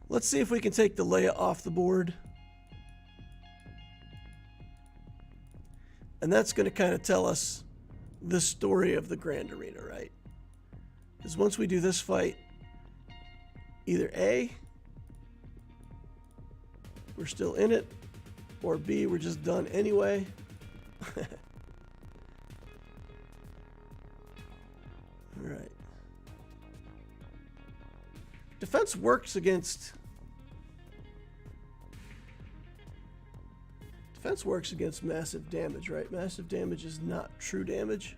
Let's see if we can take the Leia off the board. And that's going to kind of tell us the story of the Grand Arena, right? Because once we do this fight, either A, we're still in it, or B, we're just done anyway. Defense works against... Defense works against massive damage, right? Massive damage is not true damage.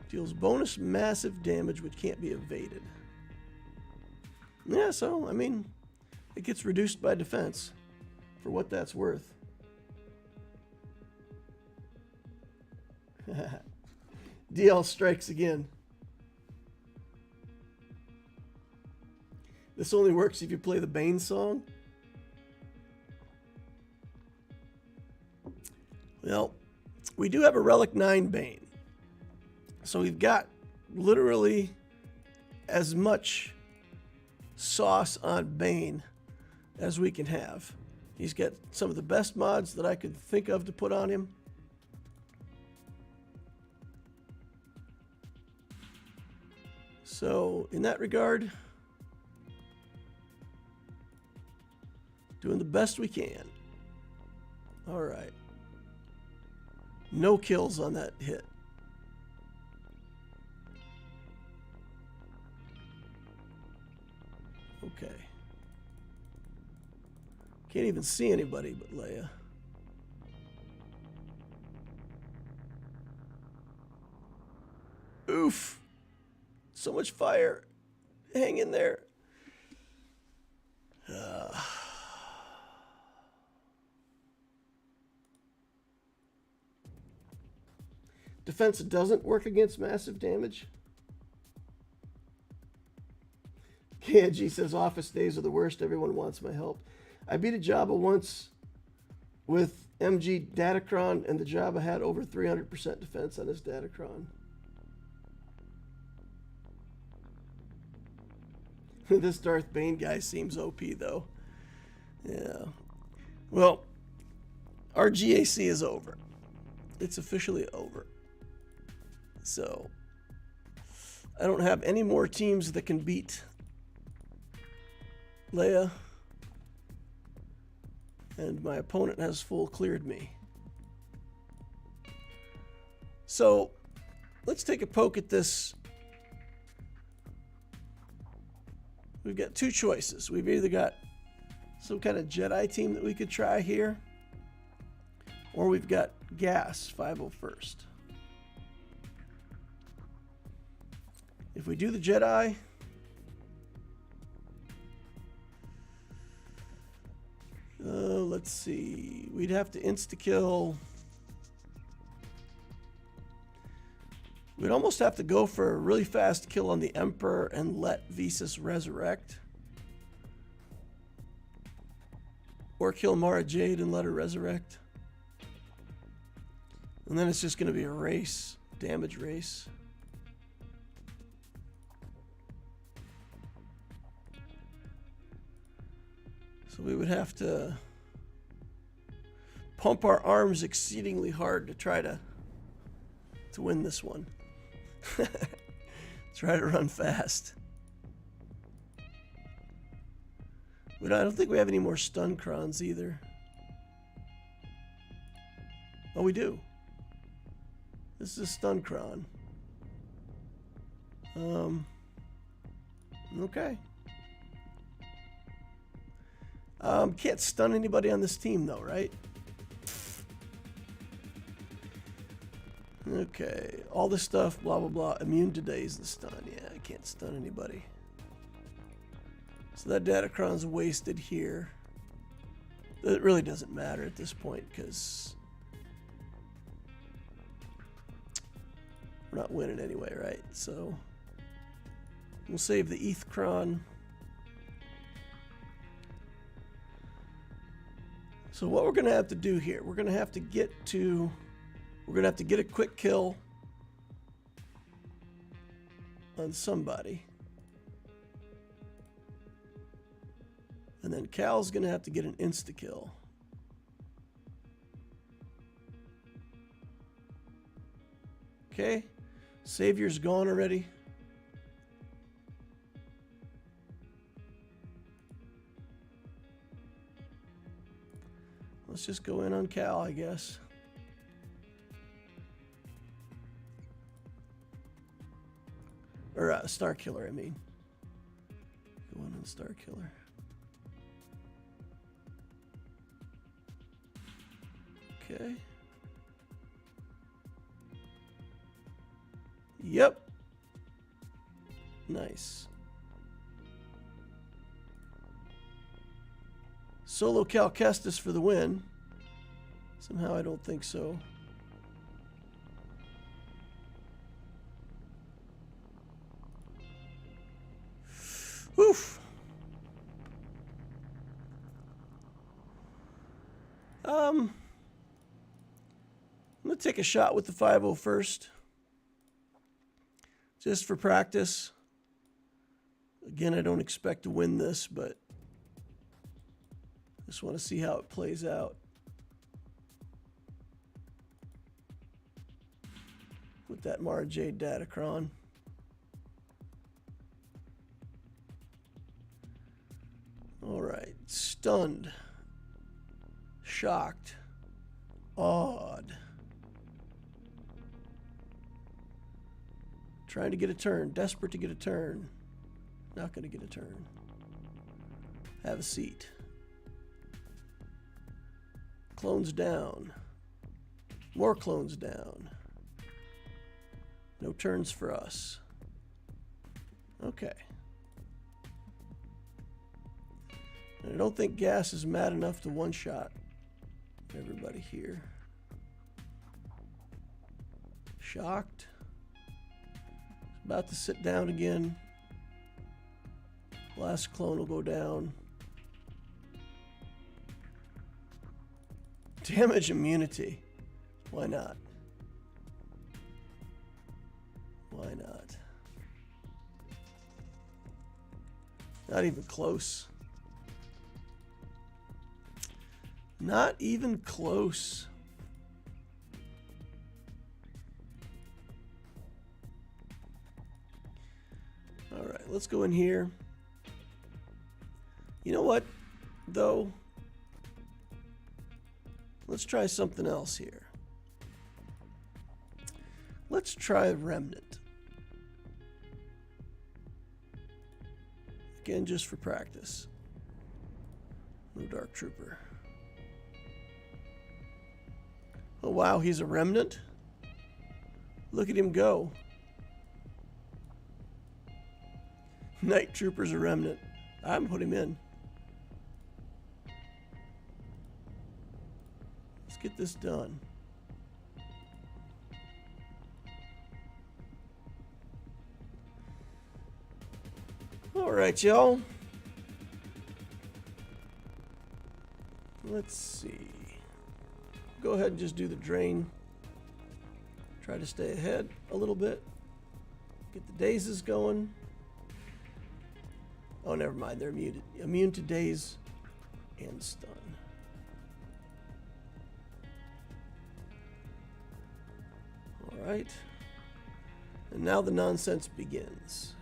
Deals bonus massive damage which can't be evaded. Yeah, so, I mean, it gets reduced by defense for what that's worth. DL strikes again. This only works if you play the Bane song. Well, we do have a Relic 9 Bane. So we've got literally as much sauce on Bane as we can have. He's got some of the best mods that I could think of to put on him. So in that regard, doing the best we can. All right. No kills on that hit. Okay. Can't even see anybody but Leia. Oof. So much fire. Hang in there. Defense doesn't work against massive damage. KNG says office days are the worst. Everyone wants my help. I beat a Jabba once with MG datacron, and the Jabba had over 300% defense on his datacron. This Darth Bane guy seems OP though. Yeah. Well, our GAC is over. It's officially over. So I don't have any more teams that can beat Leia, and my opponent has full cleared me. So let's take a poke at this. We've got two choices. We've either got some kind of Jedi team that we could try here, or we've got GAS 501st. If we do the Jedi, let's see, we'd have to insta-kill. We'd almost have to go for a really fast kill on the Emperor and let Visas resurrect. Or kill Mara Jade and let her resurrect. And then it's just going to be a race, damage race. So we would have to pump our arms exceedingly hard to try to win this one. Try to run fast. But I don't think we have any more stun crons either. Oh, we do. This is a stun cron. Okay. Can't stun anybody on this team though, right? Okay, all this stuff, blah, blah, blah. Immune to daze and stun. Yeah, I can't stun anybody. So that datacron's wasted here. It really doesn't matter at this point because we're not winning anyway, right? So we'll save the Ethcron. So what we're going to have to do here, we're going to have to get a quick kill on somebody. And then Cal's going to have to get an insta-kill. Okay. Savior's gone already. Let's just go in on Cal, I guess. Or Starkiller, I mean. Go on Starkiller. Okay. Yep. Nice. Solo Cal Kestis for the win. Somehow I don't think so. Oof. I'm going to take a shot with the 5-0 first. Just for practice. Again, I don't expect to win this, but just want to see how it plays out. With that Mara Jade datacron. All right, stunned, shocked, awed. Trying to get a turn, desperate to get a turn. Not going to get a turn. Have a seat. Clones down. More clones down. No turns for us. Okay. And I don't think Gas is mad enough to one-shot everybody here. Shocked. About to sit down again. Last clone will go down. Damage immunity. Why not? Why not? Not even close. Not even close. All right, let's go in here. You know what, though? Let's try something else here. Let's try Remnant. Again, just for practice. No Dark Trooper. Oh, wow, he's a Remnant? Look at him go. Night Trooper's a Remnant. I'm put him in. Let's get this done. All right, y'all. Let's see. Go ahead and just do the drain. Try to stay ahead a little bit. Get the dazes going. Oh, never mind. They're muted. Immune to daze and stun. All right. And now the nonsense begins.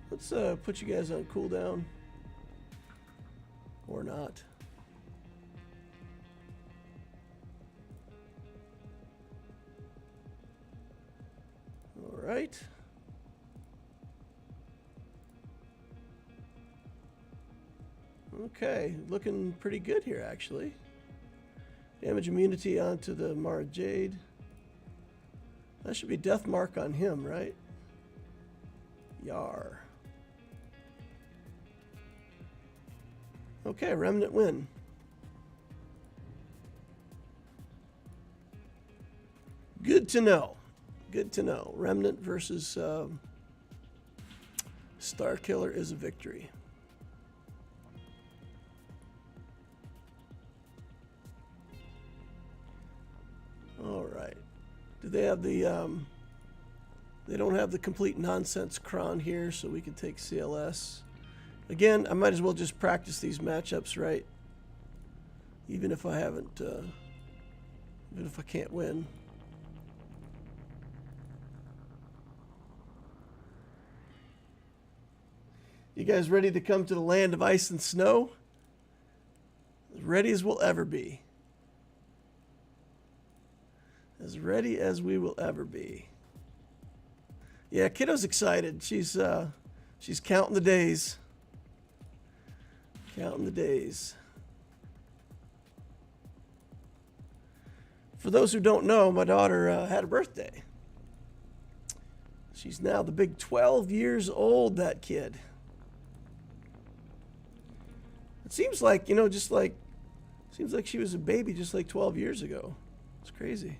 Let's put you guys on cooldown. Or not. All right. Okay, looking pretty good here, actually. Damage immunity onto the Mara Jade. That should be death mark on him, right? Yar. Okay, Remnant win. Good to know. Good to know. Remnant versus Starkiller is a victory. All right. Do they have the... they don't have the complete nonsense cron here, so we can take CLS. Again, I might as well just practice these matchups, right? Even if I haven't... even if I can't win. You guys ready to come to the land of ice and snow? As ready as we'll ever be. As ready as we will ever be. Yeah, kiddo's excited. She's counting the days. Counting the days. For those who don't know, my daughter had a birthday. She's now the big 12 years old, that kid. It seems like, you know, seems like she was a baby just like 12 years ago. It's crazy.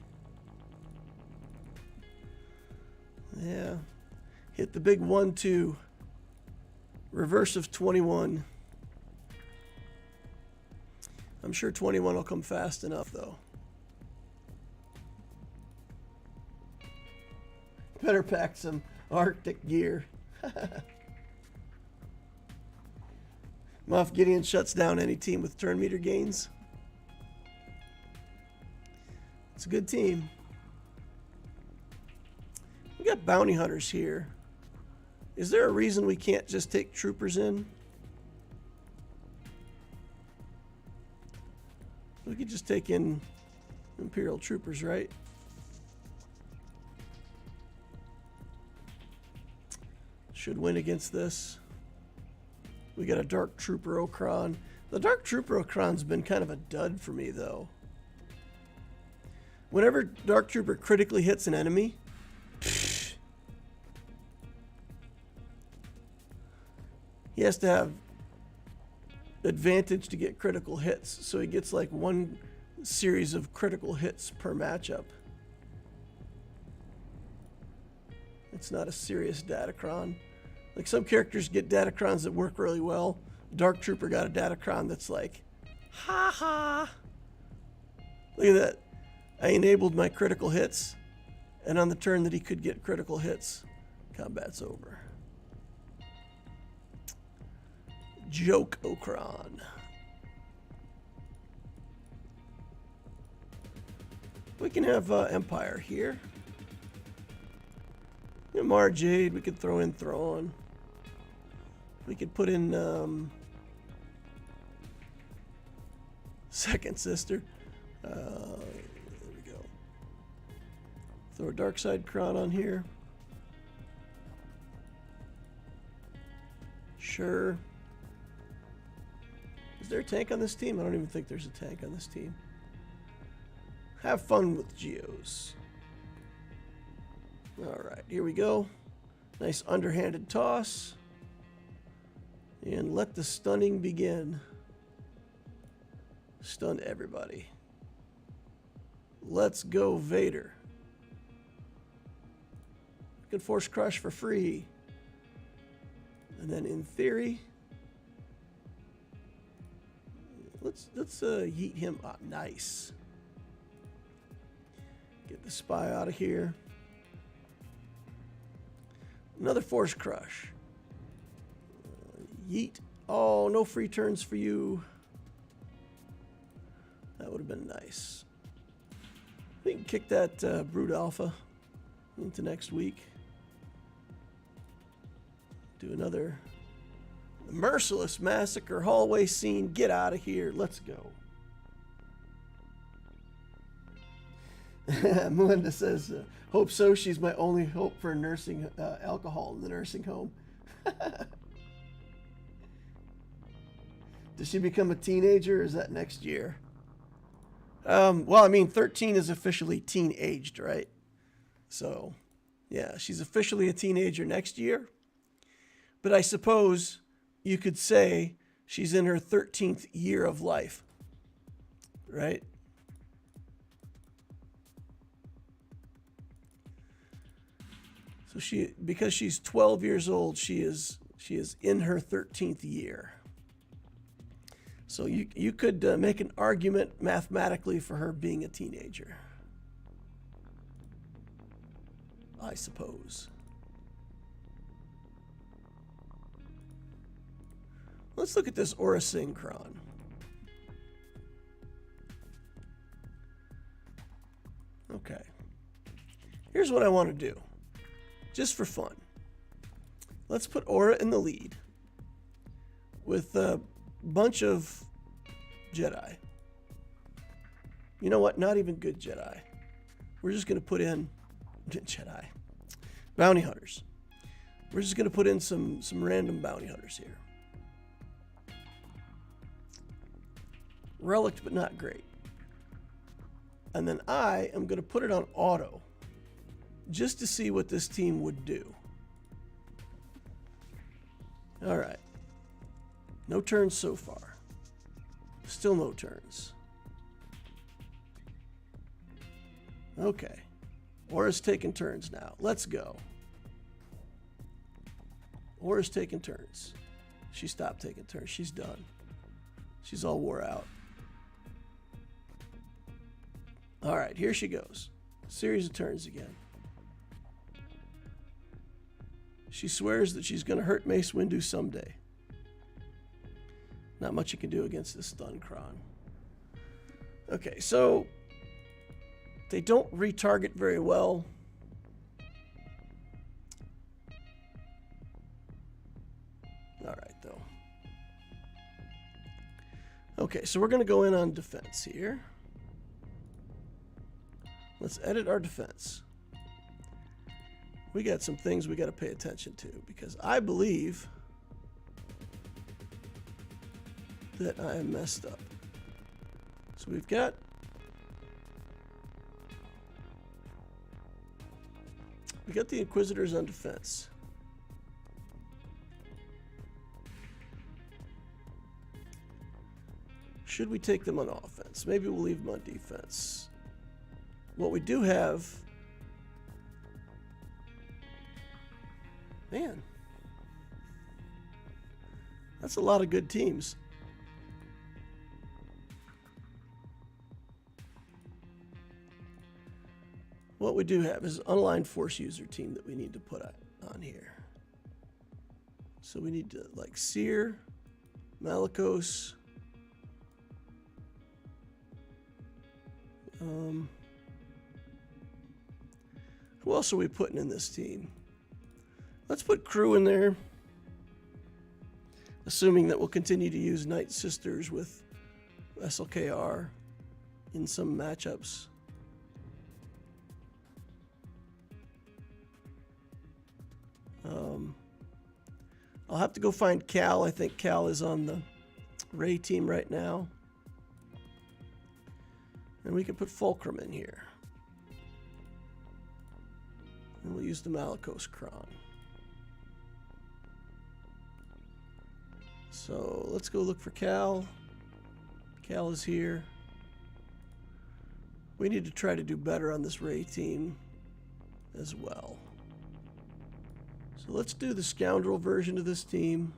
Yeah. Hit the big 1-2. Reverse of 21. I'm sure 21 will come fast enough, though. Better pack some Arctic gear. Moff Gideon shuts down any team with turn meter gains. It's a good team. We got bounty hunters here. Is there a reason we can't just take troopers in? We could just take in Imperial troopers, right? Should win against this. We got a Dark Trooper Okron. The Dark Trooper Okron's been kind of a dud for me, though. Whenever Dark Trooper critically hits an enemy, he has to have advantage to get critical hits. So he gets like one series of critical hits per matchup. It's not a serious datacron. Like some characters get datacrons that work really well. Dark Trooper got a datacron that's like, ha ha. Look at that. I enabled my critical hits, and on the turn that he could get critical hits, combat's over. Joke Okron. We can have Empire here. Mara Jade, we could throw in Thrawn. We could put in Second Sister. There we go. Throw a Dark Side Kron on here. Sure. Is there a tank on this team? I don't even think there's a tank on this team. Have fun with Geos. Alright, here we go. Nice underhanded toss. And let the stunning begin. Stun everybody. Let's go, Vader. We can force crush for free. And then in theory, let's yeet him up. Nice. Get the spy out of here. Another force crush. Yeet. Oh, no free turns for you. That would have been nice. We can kick that Brood Alpha into next week. Do another merciless massacre hallway scene. Get out of here. Let's go. Melinda says, hope so. She's my only hope for nursing alcohol in the nursing home. Does she become a teenager or is that next year? Well, I mean, 13 is officially teen-aged, right? So, yeah, she's officially a teenager next year. But I suppose you could say she's in her 13th year of life, right? So because she's 12 years old, she is in her 13th year. So you could make an argument mathematically for her being a teenager, I suppose. Let's look at this Aura Synchron. Okay. Here's what I want to do. Just for fun. Let's put Aura in the lead with a bunch of Jedi. You know what? Not even good Jedi. We're just going to put in Jedi. Bounty hunters. We're just going to put in some random bounty hunters here. Relict, but not great. And then I am going to put it on auto just to see what this team would do. All right. No turns so far. Still no turns. Okay. Aura's taking turns now. Let's go. Aura's taking turns. She stopped taking turns. She's done. She's all wore out. All right, here she goes. Series of turns again. She swears that she's going to hurt Mace Windu someday. Not much you can do against this stun cron. Okay, so they don't retarget very well. All right, though. Okay, so we're going to go in on defense here. Let's edit our defense. We got some things we got to pay attention to because I believe that I am messed up. So we've got the Inquisitors on defense. Should we take them on offense? Maybe we'll leave them on defense. What we do have... Man. That's a lot of good teams. What we do have is an unaligned force user team that we need to put on here. So we need to, like, Seer, Malicos... who else are we putting in this team? Let's put Crew in there. Assuming that we'll continue to use Night Sisters with Slkr in some matchups. I'll have to go find Cal. I think Cal is on the Ray team right now. And we can put Fulcrum in here. And we'll use the Malicos Cron. So let's go look for Cal. Cal is here. We need to try to do better on this Ray team as well. So let's do the Scoundrel version of this team.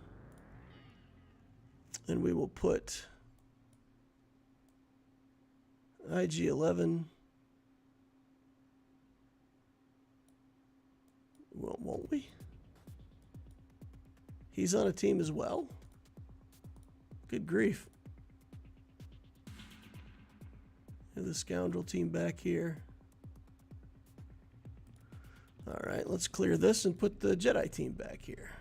And we will put IG-11. Well, won't we? He's on a team as well? Good grief. And the Scoundrel team back here. All right, let's clear this and put the Jedi team back here.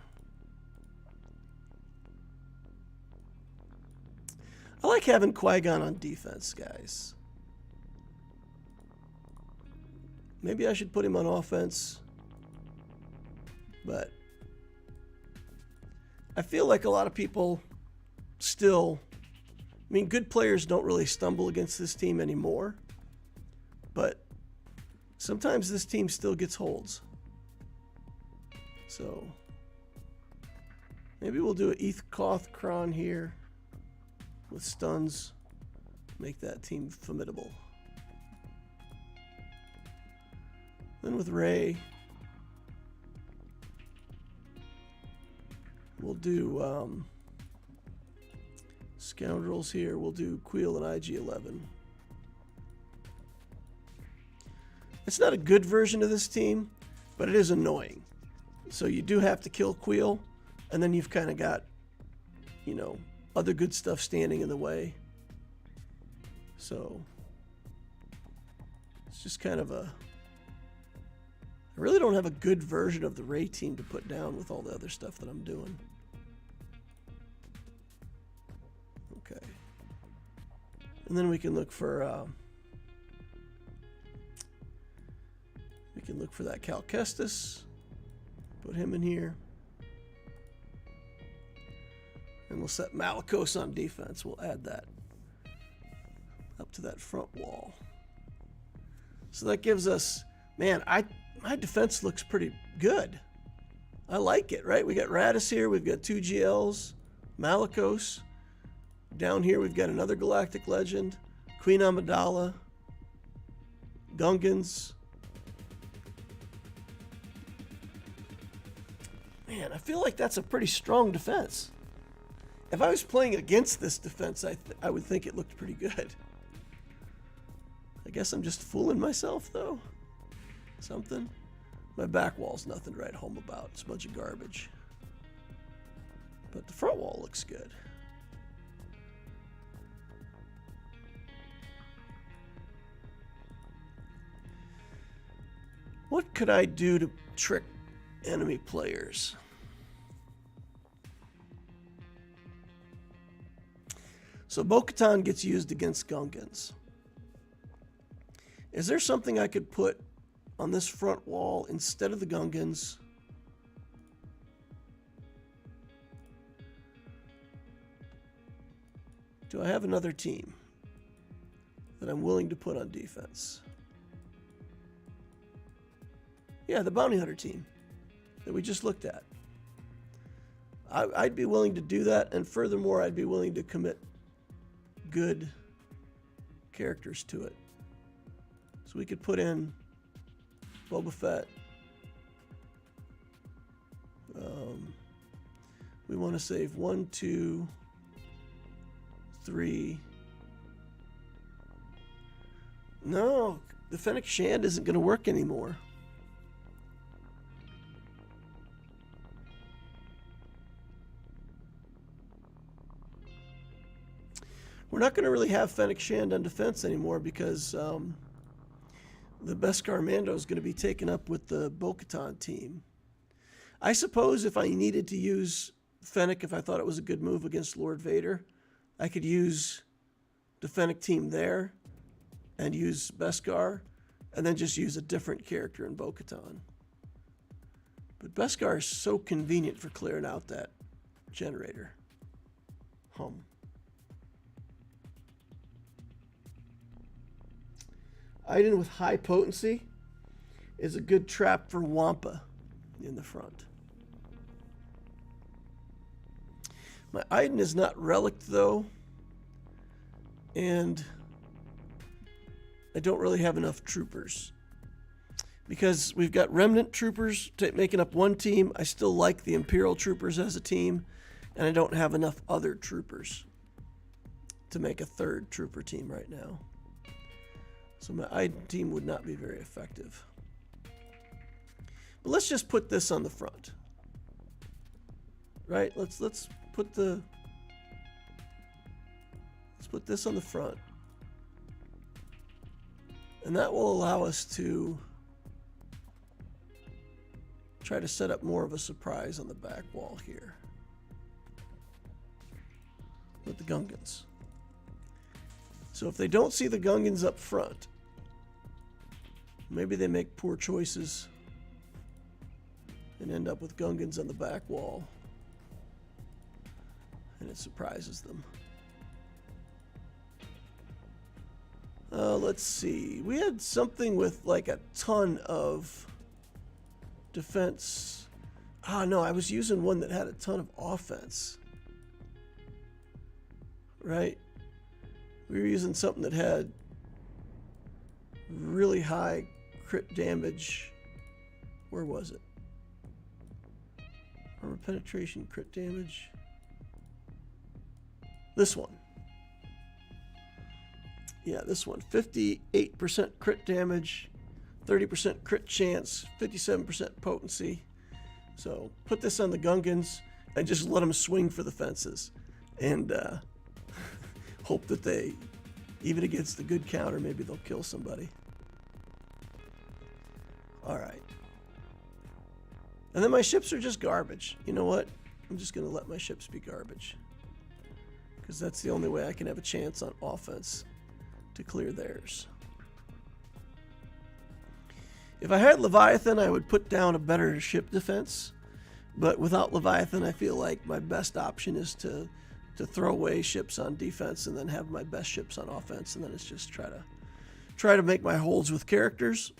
I like having Qui-Gon on defense, guys. Maybe I should put him on offense. But I feel like a lot of people still... I mean, good players don't really stumble against this team anymore. But sometimes this team still gets holds. So maybe we'll do an Eth Koth Kron here with stuns. Make that team formidable. Then with Rey, we'll do Scoundrels here. We'll do Queel and IG-11. It's not a good version of this team, but it is annoying. So you do have to kill Queel, and then you've kind of got, you know, other good stuff standing in the way. So it's just kind of a... I really don't have a good version of the Rey team to put down with all the other stuff that I'm doing. Okay. And then we can look for that Cal Kestis. Put him in here. And we'll set Malicos on defense. We'll add that up to that front wall. So that gives us, man, my defense looks pretty good. I like it, right? We got Radis here. We've got 2 GLs. Malicos. Down here we've got another Galactic Legend. Queen Amadala. Gungans. Man, I feel like that's a pretty strong defense. If I was playing against this defense, I would think it looked pretty good. I guess I'm just fooling myself, though. Something. My back wall's nothing to write home about. It's a bunch of garbage. But the front wall looks good. What could I do to trick enemy players? So Bokatan gets used against Gungans. Is there something I could put on this front wall instead of the Gungans? Do I have another team that I'm willing to put on defense? Yeah, the Bounty Hunter team that we just looked at. I'd be willing to do that, and furthermore, I'd be willing to commit good characters to it. So we could put in Boba Fett. We want to save 1, 2, 3. No, the Fennec Shand isn't going to work anymore. We're not going to really have Fennec Shand on defense anymore because the Beskar Mando is going to be taken up with the Bokatan team. I suppose if I needed to use Fennec, if I thought it was a good move against Lord Vader, I could use the Fennec team there and use Beskar and then just use a different character in Bokatan. But Beskar is so convenient for clearing out that generator. Iden with high potency is a good trap for Wampa in the front. My Iden is not relicked though, and I don't really have enough troopers. Because we've got remnant troopers making up one team, I still like the Imperial troopers as a team, and I don't have enough other troopers to make a third trooper team right now. So my Iden team would not be very effective. But let's just put this on the front. Right? Let's put this on the front. And that will allow us to try to set up more of a surprise on the back wall here with the Gungans. So if they don't see the Gungans up front, maybe they make poor choices and end up with Gungans on the back wall, and it surprises them. Let's see. We had something with like a ton of defense. No, I was using one that had a ton of offense. Right? We were using something that had really high crit damage. Where was it? Armor penetration, crit damage. This one. Yeah, this one. 58% crit damage, 30% crit chance, 57% potency. So put this on the Gungans and just let them swing for the fences. And hope that they, even against the good counter, maybe they'll kill somebody. All right. And then my ships are just garbage. You know what? I'm just going to let my ships be garbage. Because that's the only way I can have a chance on offense to clear theirs. If I had Leviathan, I would put down a better ship defense. But without Leviathan, I feel like my best option is to throw away ships on defense and then have my best ships on offense. And then it's just try to make my holds with characters.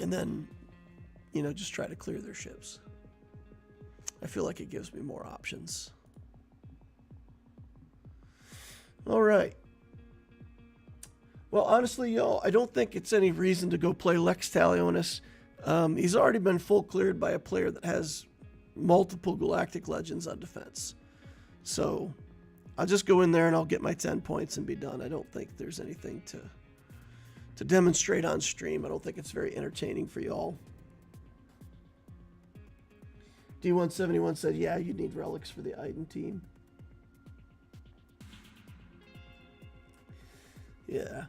And then, you know, just try to clear their ships. I feel like it gives me more options. All right. Well, honestly, y'all, I don't think it's any reason to go play Lex Talionis. He's already been full cleared by a player that has multiple Galactic Legends on defense. So I'll just go in there and I'll get my 10 points and be done. I don't think there's anything to demonstrate on stream. I don't think it's very entertaining for y'all. D171 said, yeah, you need relics for the Iden team. Yeah.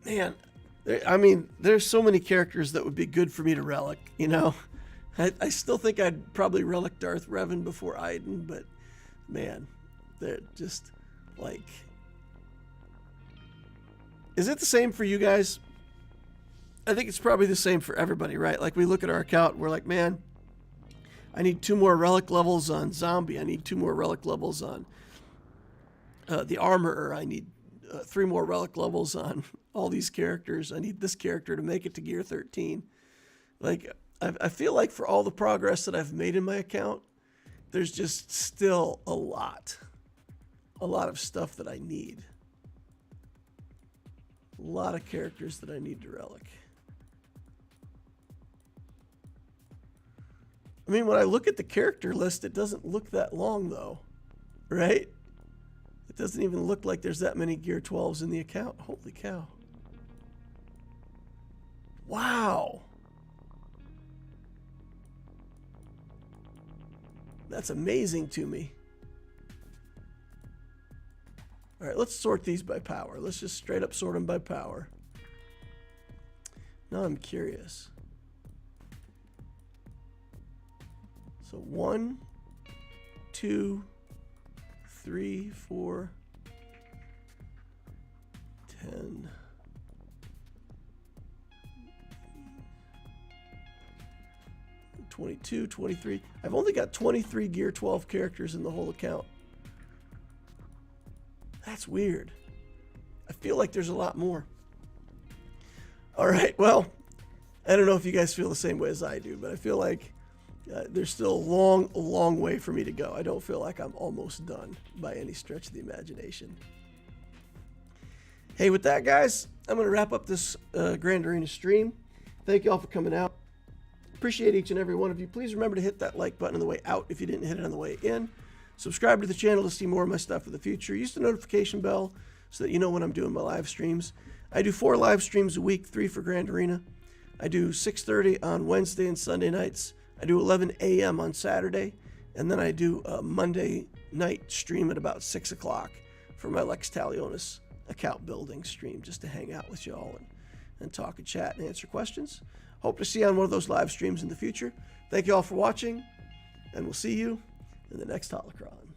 Man, I mean, there's so many characters that would be good for me to relic, you know? I still think I'd probably relic Darth Revan before Iden, but man, they're just like... Is it the same for you guys? I think it's probably the same for everybody, right? Like, we look at our account, we're like, man, I need 2 more relic levels on Zombie. I need 2 more relic levels on the Armorer. I need 3 more relic levels on all these characters. I need this character to make it to Gear 13. Like, I feel like for all the progress that I've made in my account, there's just still a lot of stuff that I need. A lot of characters that I need to relic. I mean, when I look at the character list, it doesn't look that long, though, right? It doesn't even look like there's that many Gear 12s in the account. Holy cow. Wow. That's amazing to me. All right, let's sort these by power. Let's just straight up sort them by power. Now I'm curious. So 1, 2, 3, 4, 10. 22, 23. I've only got 23 Gear 12 characters in the whole account. That's weird. I feel like there's a lot more. All right, well, I don't know if you guys feel the same way as I do, but I feel like there's still a long way for me to go. I don't feel like I'm almost done by any stretch of the imagination. Hey, with that, guys, I'm going to wrap up this Grand Arena stream. Thank you all for coming out. Appreciate each and every one of you. Please remember to hit that like button on the way out if you didn't hit it on the way in. Subscribe to the channel to see more of my stuff in the future. Use the notification bell so that you know when I'm doing my live streams. I do 4 live streams a week, 3 for Grand Arena. I do 6:30 on Wednesday and Sunday nights. I do 11 a.m. on Saturday. And then I do a Monday night stream at about 6 o'clock for my Lex Talionis account building stream, just to hang out with y'all and talk and chat and answer questions. Hope to see you on one of those live streams in the future. Thank you all for watching, and we'll see you in the next Holocron.